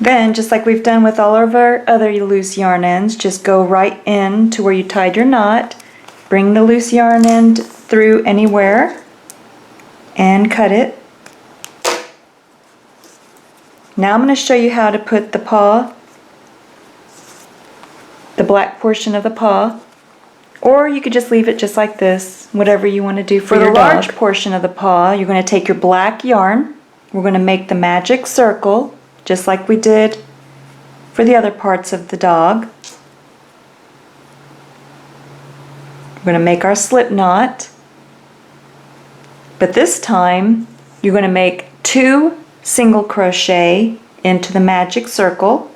Then, just like we've done with all of our other loose yarn ends, just go right in to where you tied your knot, bring the loose yarn end through anywhere and cut it. Now I'm going to show you how to put the paw, the black portion of the paw, or you could just leave it just like this, whatever you want to do for your dog. For the large portion of the paw, you're going to take your black yarn, we're going to make the magic circle, just like we did for the other parts of the dog. We're going to make our slip knot, but this time you're going to make 2 single crochet into the magic circle.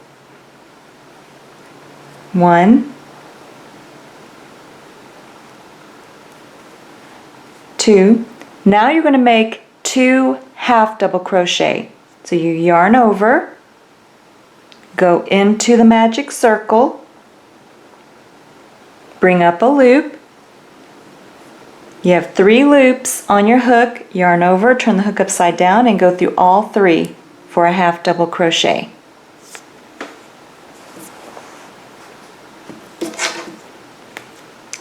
1, 2. Now you're going to make 2 half double crochet. So you yarn over, go into the magic circle, bring up a loop. You have 3 loops on your hook, yarn over, turn the hook upside down and go through all 3 for a half double crochet.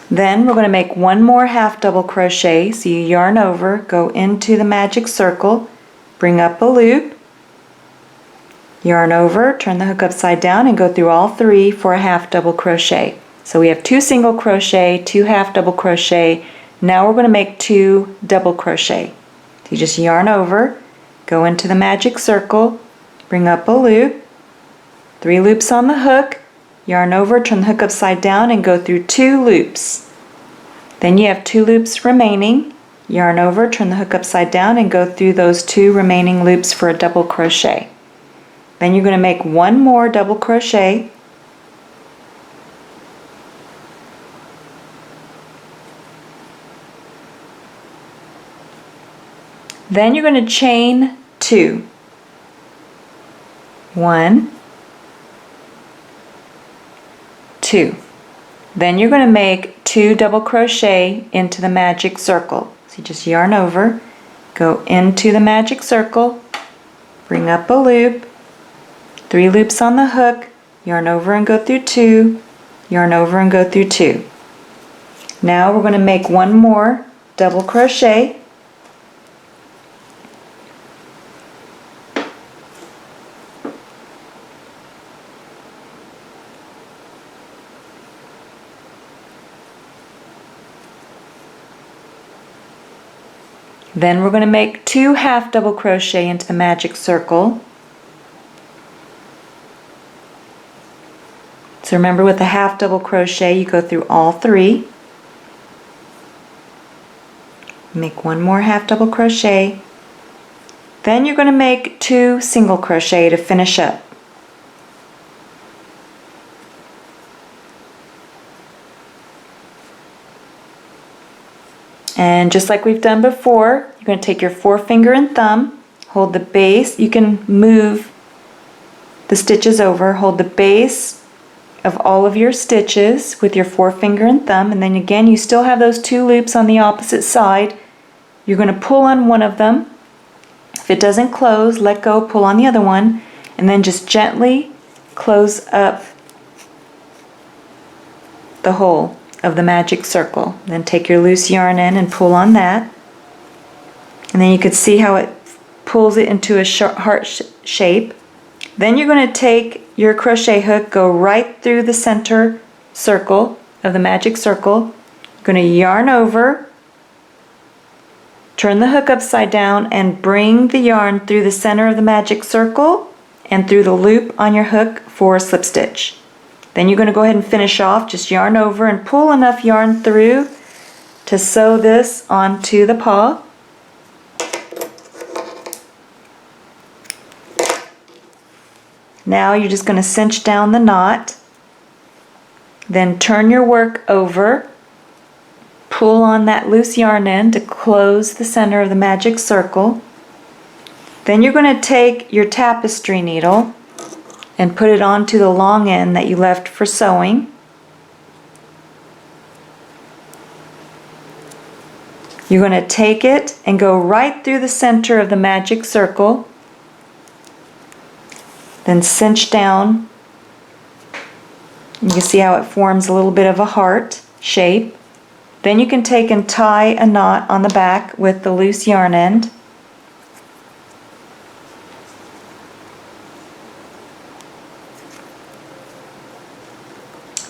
Then we're going to make 1 more half double crochet, so you yarn over, go into the magic circle, bring up a loop, yarn over, turn the hook upside down and go through all 3 for a half double crochet. So we have 2 single crochet, 2 half double crochet. Now we're going to make 2 double crochet. So you just yarn over, go into the magic circle, bring up a loop, 3 loops on the hook, yarn over, turn the hook upside down and go through 2 loops. Then you have 2 loops remaining, yarn over, turn the hook upside down and go through those 2 remaining loops for a double crochet. Then you're going to make 1 more double crochet, then you're going to chain 2. 1, 2. Then you're going to make 2 double crochet into the magic circle. So you just yarn over, go into the magic circle, bring up a loop, 3 loops on the hook, yarn over and go through 2, yarn over and go through 2. Now we're going to make 1 more double crochet, then we're going to make 2 half double crochet into the magic circle. So remember, with the half double crochet you go through all 3. Make 1 more half double crochet, Then you're going to make 2 single crochet to finish up. And just like we've done before, you're going to take your forefinger and thumb, hold the base. You can move the stitches over, hold the base of all of your stitches with your forefinger and thumb, and then again you still have those 2 loops on the opposite side. You're going to pull on one of them. If it doesn't close, let go, pull on the other one, and then just gently close up the hole of the magic circle. Then take your loose yarn in and pull on that. And then you can see how it pulls it into a heart shape. Then you're going to take your crochet hook, go right through the center circle of the magic circle. You're going to yarn over, turn the hook upside down, and bring the yarn through the center of the magic circle and through the loop on your hook for a slip stitch. Then you're going to go ahead and finish off. Just yarn over and pull enough yarn through to sew this onto the paw. Now you're just going to cinch down the knot, then turn your work over, pull on that loose yarn end to close the center of the magic circle. Then you're going to take your tapestry needle and put it onto the long end that you left for sewing. You're going to take it and go right through the center of the magic circle. Then cinch down. You can see how it forms a little bit of a heart shape. Then you can take and tie a knot on the back with the loose yarn end.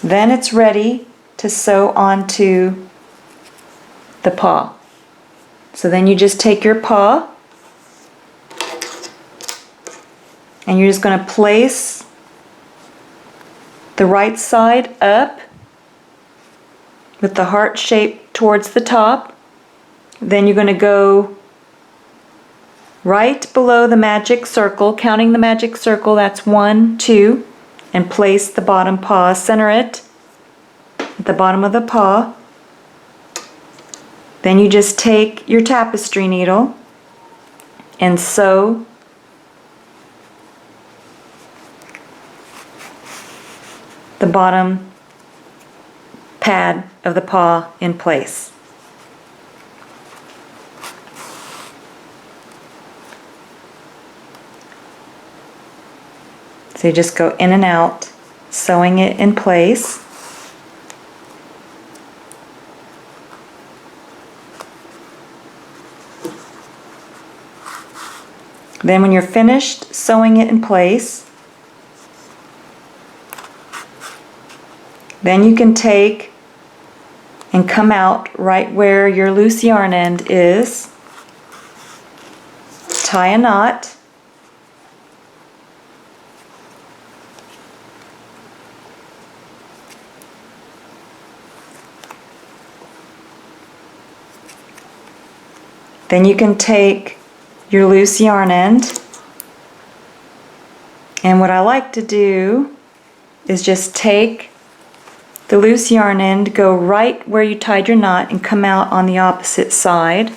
Then it's ready to sew onto the paw. So then you just take your paw and you're just going to place the right side up with the heart shape towards the top. Then you're going to go right below the magic circle, counting the magic circle, that's 1, 2, and place the bottom paw, center it at the bottom of the paw. Then you just take your tapestry needle and sew the bottom pad of the paw in place. So you just go in and out, sewing it in place. Then when you're finished sewing it in place, then you can take and come out right where your loose yarn end is, tie a knot, then you can take your loose yarn end, and what I like to do is just take the loose yarn end, go right where you tied your knot and come out on the opposite side.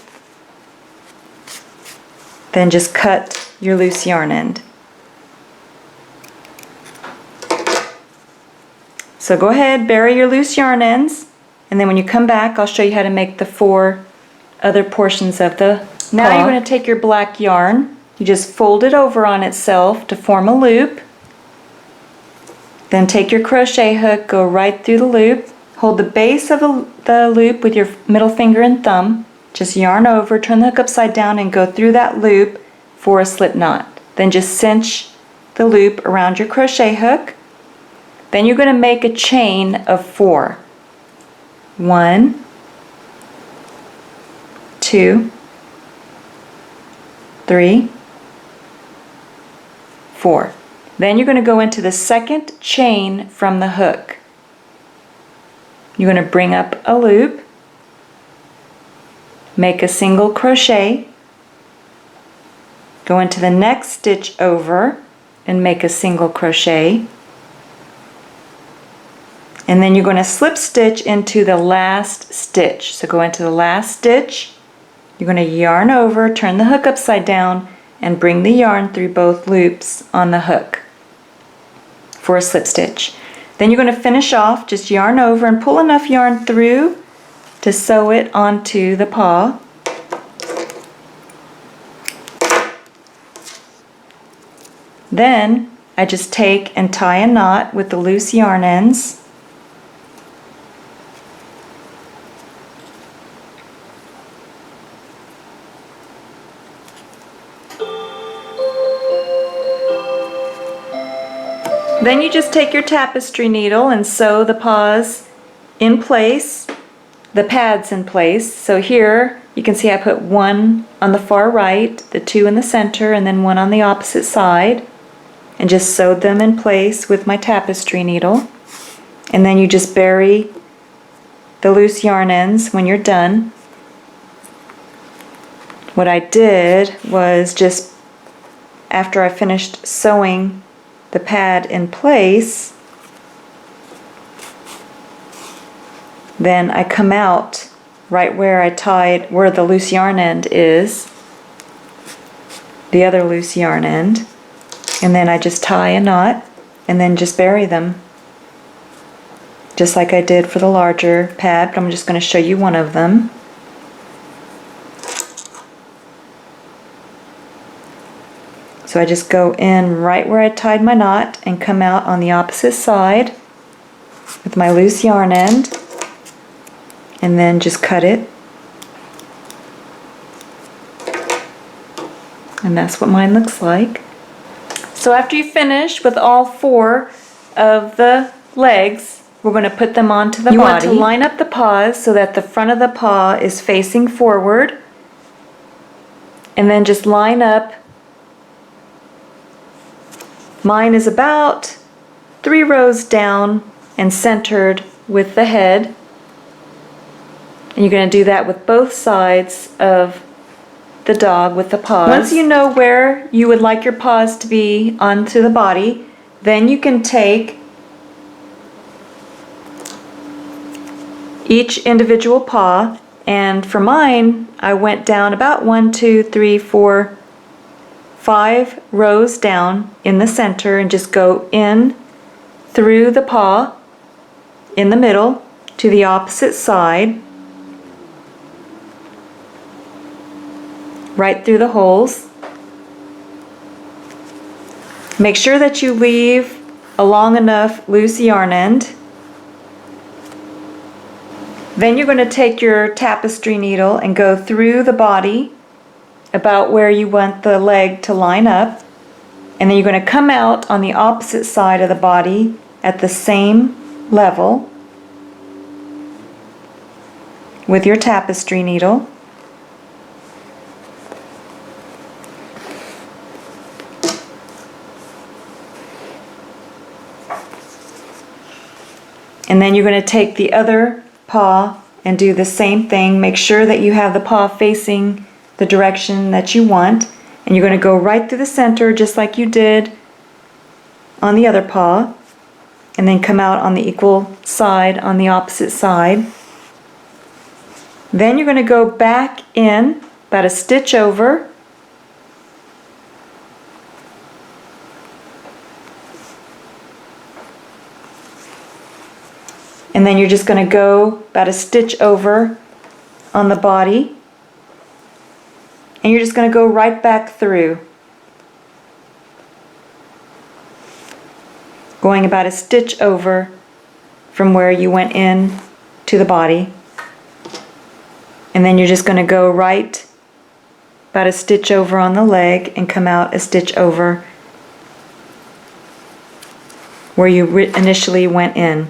Then just cut your loose yarn end. So go ahead, bury your loose yarn ends, and then when you come back I'll show you how to make the 4 other portions of the Now you're going to take your black yarn, you just fold it over on itself to form a loop. Then take your crochet hook, go right through the loop, hold the base of the loop with your middle finger and thumb, just yarn over, turn the hook upside down and go through that loop for a slip knot. Then just cinch the loop around your crochet hook. Then you're going to make a chain of 4. 1, 2, 3, 4. Then you're going to go into the second chain from the hook. You're going to bring up a loop, make a single crochet, Go into the next stitch over and make a single crochet. And then you're going to slip stitch into the last stitch. So go into the last stitch, you're going to yarn over, turn the hook upside down, and bring the yarn through both loops on the hook for a slip stitch. Then you're going to finish off, just yarn over and pull enough yarn through to sew it onto the paw. Then I just take and tie a knot with the loose yarn ends. Then you just take your tapestry needle and sew the paws in place, the pads in place. So here you can see I put one on the far right, the two in the center, and then one on the opposite side, and just sewed them in place with my tapestry needle. And then you just bury the loose yarn ends when you're done. What I did was just after I finished sewing the pad in place, then I come out right where I tied, where the loose yarn end is, the other loose yarn end, and then I just tie a knot and then just bury them, just like I did for the larger pad, but I'm just going to show you one of them. So I just go in right where I tied my knot and come out on the opposite side with my loose yarn end, and then just cut it. And that's what mine looks like. So after you finish with all four of the legs, we're going to put them onto the body. You want to line up the paws so that the front of the paw is facing forward, and then just line up. Mine is about 3 rows down and centered with the head. And you're going to do that with both sides of the dog with the paws. Once you know where you would like your paws to be onto the body, then you can take each individual paw, and for mine I went down about 1, 2, 3, 4, 5 rows down in the center and just go in through the paw in the middle to the opposite side, right through the holes. Make sure that you leave a long enough loose yarn end. Then you're going to take your tapestry needle and go through the body about where you want the leg to line up, and then you're going to come out on the opposite side of the body at the same level with your tapestry needle. And then you're going to take the other paw and do the same thing. Make sure that you have the paw facing the direction that you want, and you're going to go right through the center just like you did on the other paw, and then come out on the equal side on the opposite side. Then you're going to go back in about a stitch over, and then you're just going to go about a stitch over on the body, and you're just going to go right back through, going about a stitch over from where you went in to the body, and then you're just going to go right about a stitch over on the leg and come out a stitch over where you initially went in.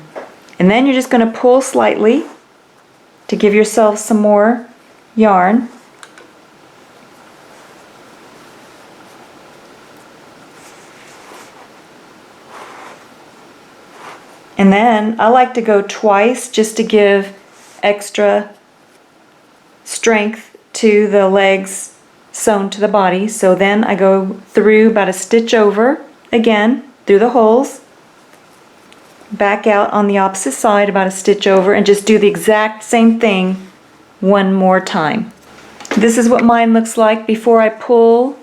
And then you're just going to pull slightly to give yourself some more yarn. And then I like to go twice just to give extra strength to the legs sewn to the body. So then I go through about a stitch over again through the holes, back out on the opposite side about a stitch over, and just do the exact same thing one more time. This is what mine looks like before I pull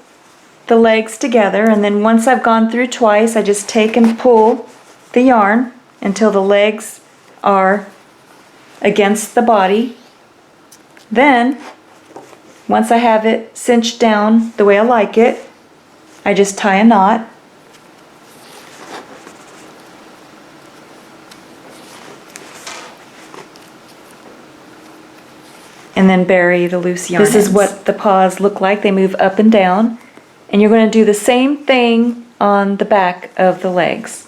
the legs together, and then once I've gone through twice, I just take and pull the yarn until the legs are against the body. Then once I have it cinched down the way I like it, I just tie a knot. And then bury the loose yarn. This is what the paws look like. They move up and down. And you're going to do the same thing on the back of the legs.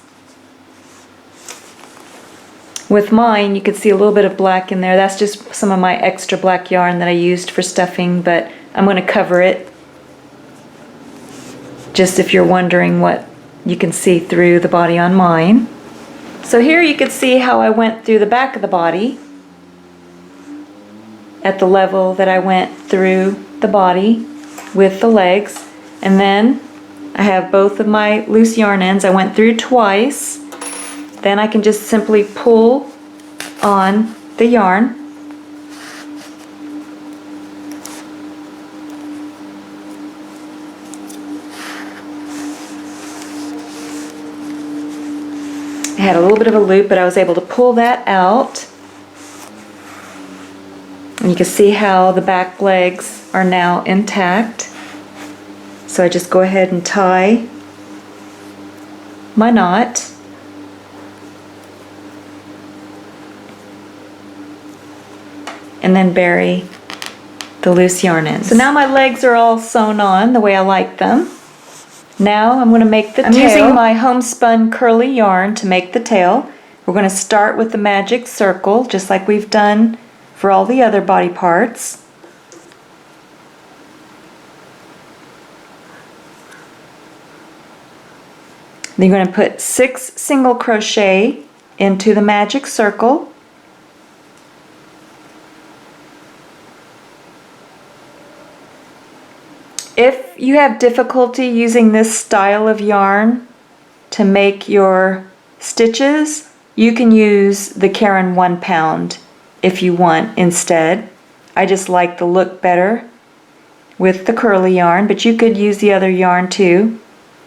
With mine, you can see a little bit of black in there. That's just some of my extra black yarn that I used for stuffing, but I'm going to cover it. Just if you're wondering what you can see through the body on mine. So here you can see how I went through the back of the body at the level that I went through the body with the legs. And then I have both of my loose yarn ends. I went through twice. Then I can just simply pull on the yarn. I had a little bit of a loop, but I was able to pull that out. And you can see how the back legs are now intact. So I just go ahead and tie my knot. And then bury the loose yarn ends. So now my legs are all sewn on the way I like them. Now I'm going to make the tail. I'm using my homespun curly yarn to make the tail. We're going to start with the magic circle, just like we've done for all the other body parts. Then you're going to put 6 single crochet into the magic circle. If you have difficulty using this style of yarn to make your stitches, you can use the Caron 1 pound if you want instead. I just like the look better with the curly yarn, but you could use the other yarn too,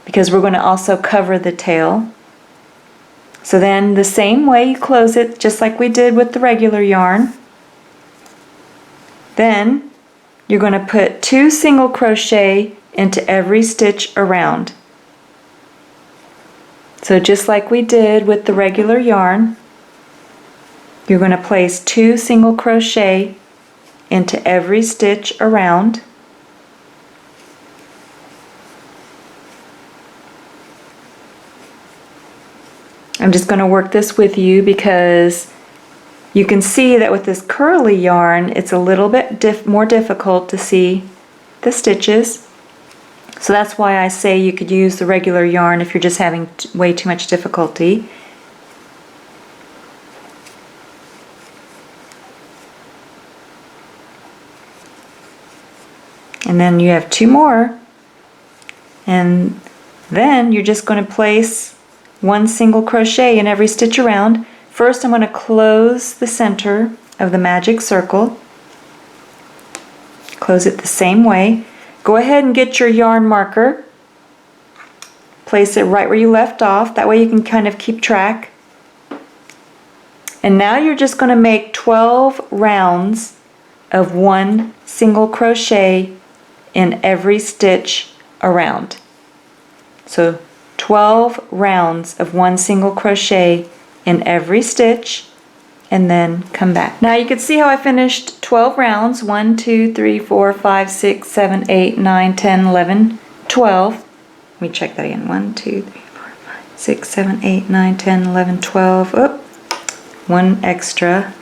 because we're going to also cover the tail. So then the same way you close it, just like we did with the regular yarn. Then you're going to put 2 single crochet into every stitch around. So just like we did with the regular yarn, you're going to place 2 single crochet into every stitch around. I'm just going to work this with you because you can see that with this curly yarn it's a little bit more difficult to see the stitches. So that's why I say you could use the regular yarn if you're just having way too much difficulty. And then you have 2 more, and then you're just going to place 1 single crochet in every stitch around. First I'm going to close the center of the magic circle. Close it the same way. Go ahead and get your yarn marker. Place it right where you left off. That way you can kind of keep track. And now you're just going to make 12 rounds of 1 single crochet in every stitch around. So 12 rounds of 1 single crochet in every stitch, and then come back. Now you can see how I finished 12 rounds. 1, 2, 3, 4, 5, 6, 7, 8, 9, 10, 11, 12. Let me check that again. 1, 2, 3, 4, 5, 6, 7, 8, 9, 10, 11, 12. Oh, 1 extra.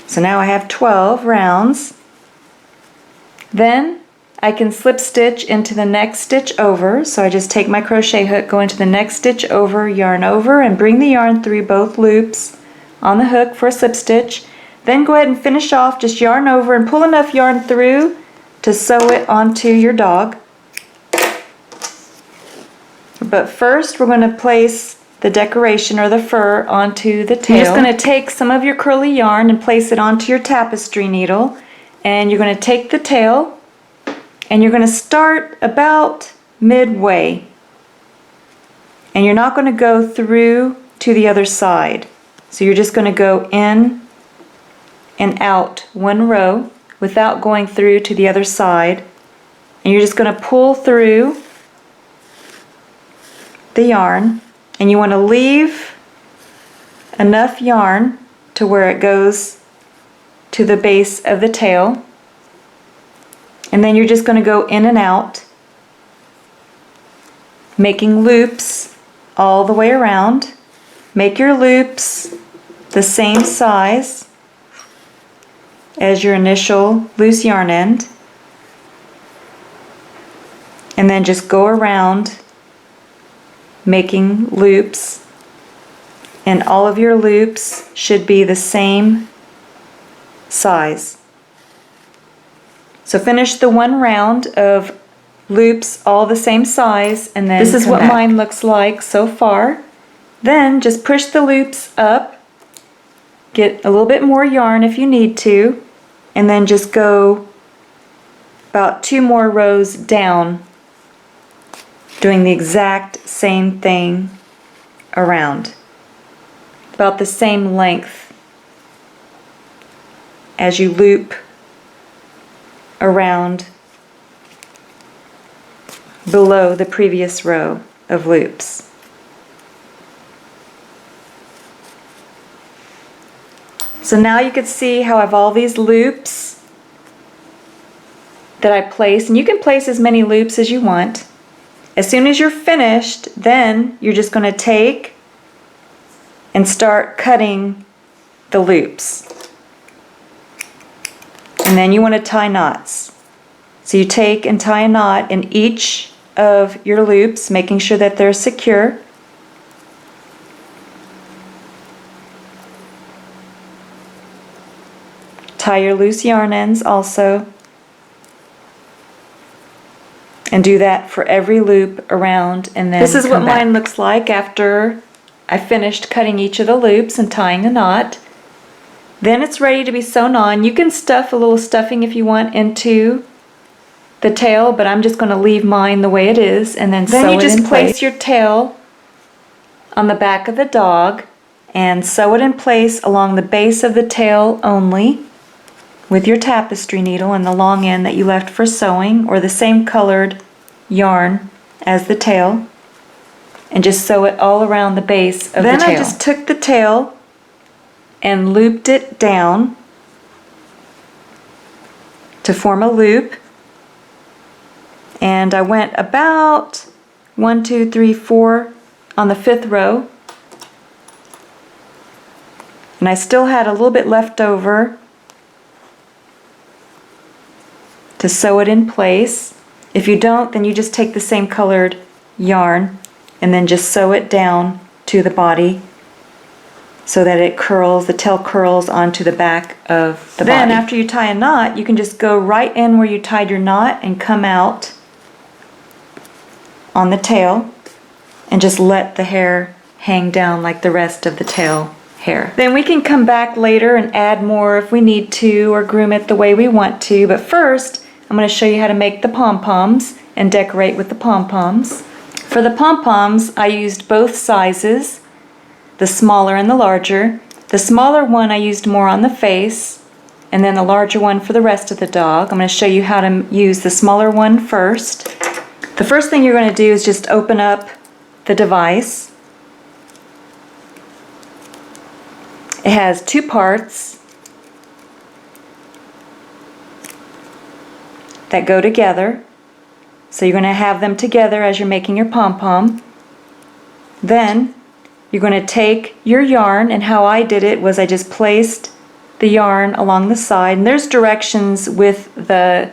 So now I have 12 rounds. Then I can slip stitch into the next stitch over. So I just take my crochet hook, go into the next stitch over, yarn over, and bring the yarn through both loops on the hook for a slip stitch. Then go ahead and finish off, just yarn over and pull enough yarn through to sew it onto your dog. But first we're going to place the decoration or the fur onto the tail. You're just going to take some of your curly yarn and place it onto your tapestry needle, and you're going to take the tail and you're going to start about midway, and you're not going to go through to the other side. So you're just going to go in and out one row without going through to the other side, and you're just going to pull through the yarn, and you want to leave enough yarn to where it goes to the base of the tail, and then you're just going to go in and out, making loops all the way around. Make your loops the same size as your initial loose yarn end, and then just go around making loops, and all of your loops should be the same size. So finish the one round of loops all the same size, and then this is what mine looks like so far. Then just push the loops up, get a little bit more yarn if you need to, and then just go about 2 more rows down, doing the exact same thing around, about the same length as you loop around below the previous row of loops. So now you can see how I have all these loops that I place, and you can place as many loops as you want. As soon as you're finished, then you're just going to take and start cutting the loops. And then you want to tie knots. So you take and tie a knot in each of your loops, making sure that they're secure. Tie your loose yarn ends also, and do that for every loop around, and then this is what mine looks like after I finished cutting each of the loops and tying a knot. Then it's ready to be sewn on. You can stuff a little stuffing if you want into the tail, but I'm just going to leave mine the way it is, and then sew it in place. Then you just place your tail on the back of the dog and sew it in place along the base of the tail only, with your tapestry needle and the long end that you left for sewing, or the same colored yarn as the tail, and just sew it all around the base of the tail. Then I just took the tail and looped it down to form a loop, and I went about 1, 2, 3, 4 on the 5th row, and I still had a little bit left over to sew it in place. If you don't, then you just take the same colored yarn and then just sew it down to the body so that it curls, the tail curls onto the back of the body. Then after you tie a knot, you can just go right in where you tied your knot and come out on the tail and just let the hair hang down like the rest of the tail hair. Then we can come back later and add more if we need to, or groom it the way we want to, but first I'm going to show you how to make the pom-poms and decorate with the pom-poms. For the pom-poms, I used both sizes, the smaller and the larger. The smaller one I used more on the face, and then the larger one for the rest of the dog. I'm going to show you how to use the smaller one first. The first thing you're going to do is just open up the device. It has 2 parts that go together. So you're going to have them together as you're making your pom-pom. Then you're going to take your yarn, and how I did it was I just placed the yarn along the side, and there's directions with the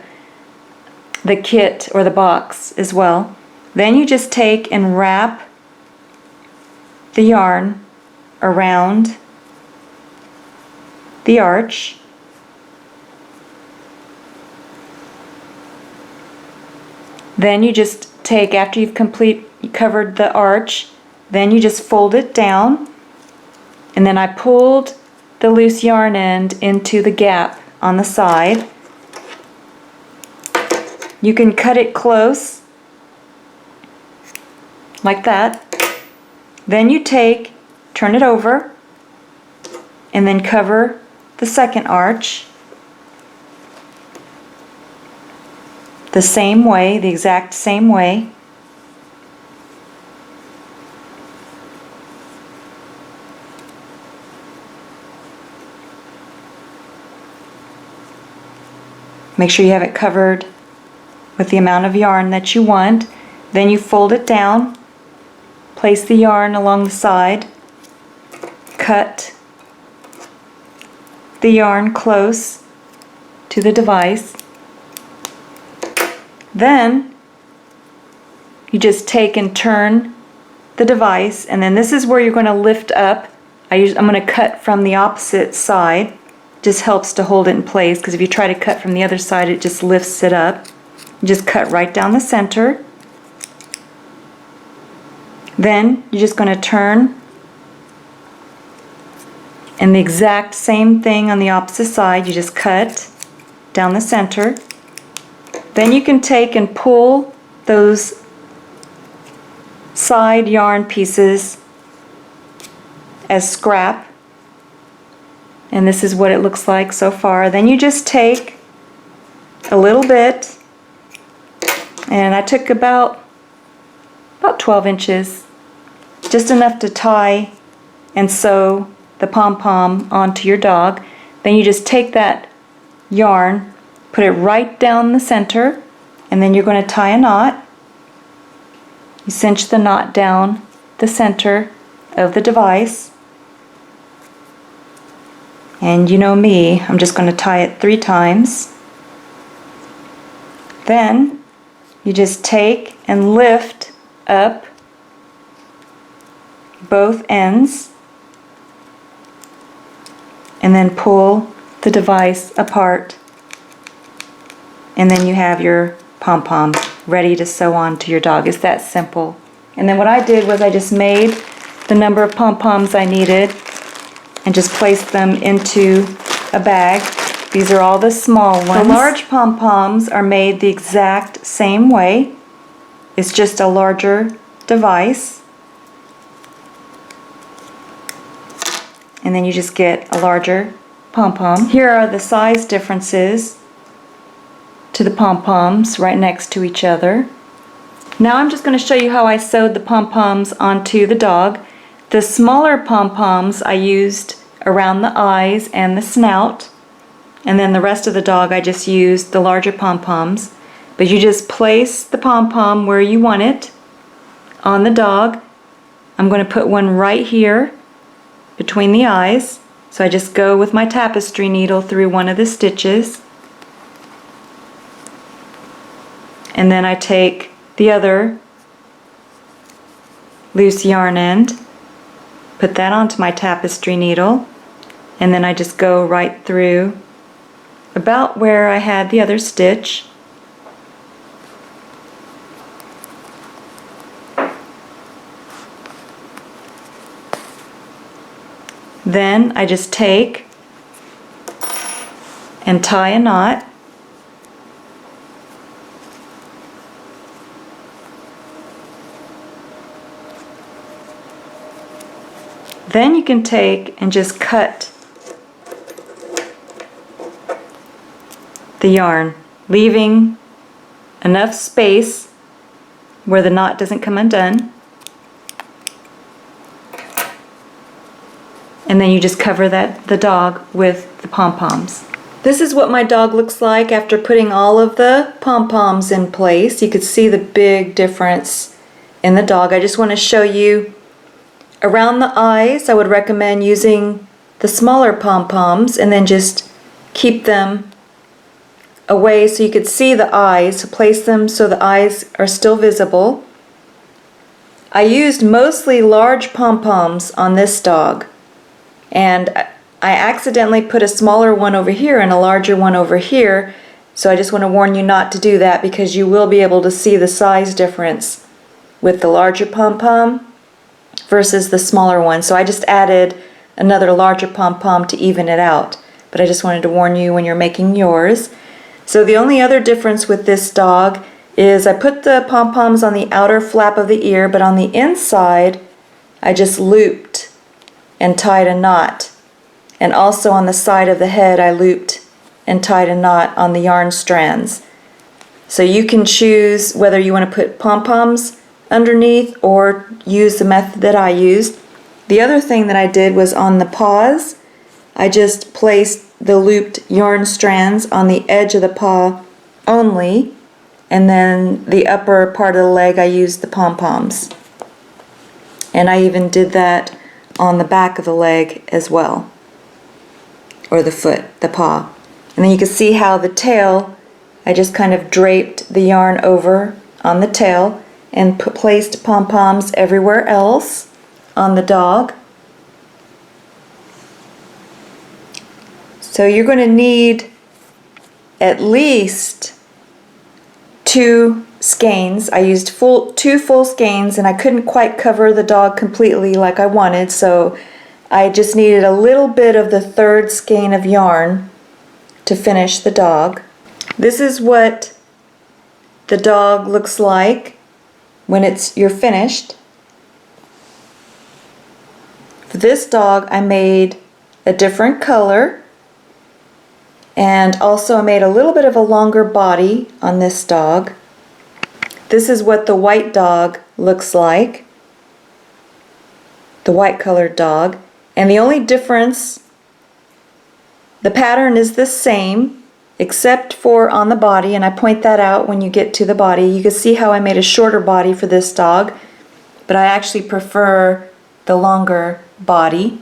kit or the box as well. Then you just take and wrap the yarn around the arch. Then you just take, after you've covered the arch, then you just fold it down, and then I pulled the loose yarn end into the gap on the side. You can cut it close, like that. Then you take, turn it over, and then cover the second arch the same way, the exact same way. Make sure you have it covered with the amount of yarn that you want. Then you fold it down, place the yarn along the side, cut the yarn close to the device. Then you just take and turn the device, and then this is where you're going to lift up. I'm going to cut from the opposite side. Just helps to hold it in place, because if you try to cut from the other side, it just lifts it up. You just cut right down the center. Then you're just going to turn, and the exact same thing on the opposite side. You just cut down the center. Then you can take and pull those side yarn pieces as scrap. And this is what it looks like so far. Then you just take a little bit, and I took about 12 inches, just enough to tie and sew the pom-pom onto your dog. Then you just take that yarn, put it right down the center, and then you're going to tie a knot. You cinch the knot down the center of the device. And you know me, I'm just going to tie it 3 times. Then you just take and lift up both ends, and then pull the device apart. And then you have your pom-pom ready to sew on to your dog. It's that simple. And then what I did was I just made the number of pom-poms I needed and just placed them into a bag. These are all the small ones. The large pom-poms are made the exact same way. It's just a larger device. And then you just get a larger pom-pom. Here are the size differences to the pom-poms right next to each other. Now I'm just going to show you how I sewed the pom-poms onto the dog. The smaller pom-poms I used around the eyes and the snout, and then the rest of the dog I just used the larger pom-poms. But you just place the pom-pom where you want it on the dog. I'm going to put one right here between the eyes. So I just go with my tapestry needle through one of the stitches, and then I take the other loose yarn end, put that onto my tapestry needle, and then I just go right through about where I had the other stitch. Then I just take and tie a knot. Then you can take and just cut the yarn, leaving enough space where the knot doesn't come undone. And then you just cover the dog with the pom-poms. This is what my dog looks like after putting all of the pom-poms in place. You could see the big difference in the dog. I just want to show you around the eyes. I would recommend using the smaller pom-poms and then just keep them away so you could see the eyes. Place them so the eyes are still visible. I used mostly large pom-poms on this dog, and I accidentally put a smaller one over here and a larger one over here, so I just want to warn you not to do that because you will be able to see the size difference with the larger pom-pom versus the smaller one. So I just added another larger pom-pom to even it out. But I just wanted to warn you when you're making yours. So the only other difference with this dog is I put the pom-poms on the outer flap of the ear, but on the inside I just looped and tied a knot. And also on the side of the head I looped and tied a knot on the yarn strands. So you can choose whether you want to put pom-poms underneath or use the method that I used. The other thing that I did was on the paws, I just placed the looped yarn strands on the edge of the paw only, and then the upper part of the leg I used the pom-poms. And I even did that on the back of the leg as well, or the foot, the paw. And then you can see how the tail, I just kind of draped the yarn over on the tail and placed pom-poms everywhere else on the dog. So you're going to need at least 2 skeins. I used 2 full skeins and I couldn't quite cover the dog completely like I wanted, so I just needed a little bit of the 3rd skein of yarn to finish the dog. This is what the dog looks like when you're finished. For this dog I made a different color, and also I made a little bit of a longer body on this dog. This is what the white dog looks like, the white colored dog. And the only difference, the pattern is the same except for on the body, and I point that out when you get to the body. You can see how I made a shorter body for this dog, but I actually prefer the longer body.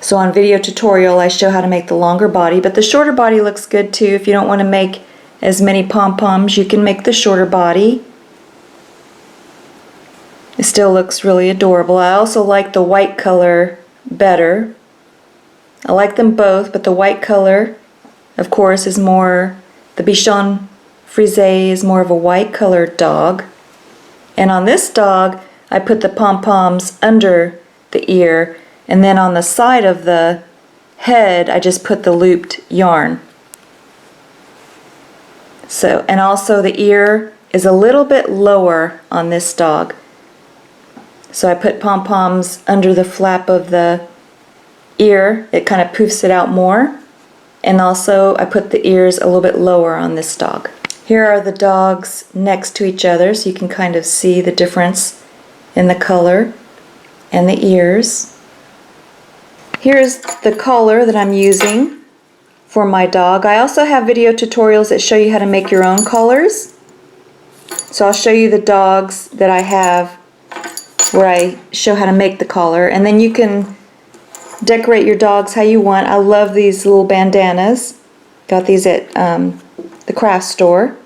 So on video tutorial I show how to make the longer body, but the shorter body looks good too. If you don't want to make as many pom-poms, you can make the shorter body. It still looks really adorable. I also like the white color better. I like them both, but the white color, of course, is more, the Bichon Frise is more of a white colored dog. And on this dog, I put the pom-poms under the ear, and then on the side of the head, I just put the looped yarn. So, and also the ear is a little bit lower on this dog. So I put pom-poms under the flap of the ear. It kind of poofs it out more. And also I put the ears a little bit lower on this dog. Here are the dogs next to each other, so you can kind of see the difference in the color and the ears. Here's the collar that I'm using for my dog. I also have video tutorials that show you how to make your own collars. So I'll show you the dogs that I have where I show how to make the collar, and then you can decorate your dogs how you want. I love these little bandanas. Got these at the craft store.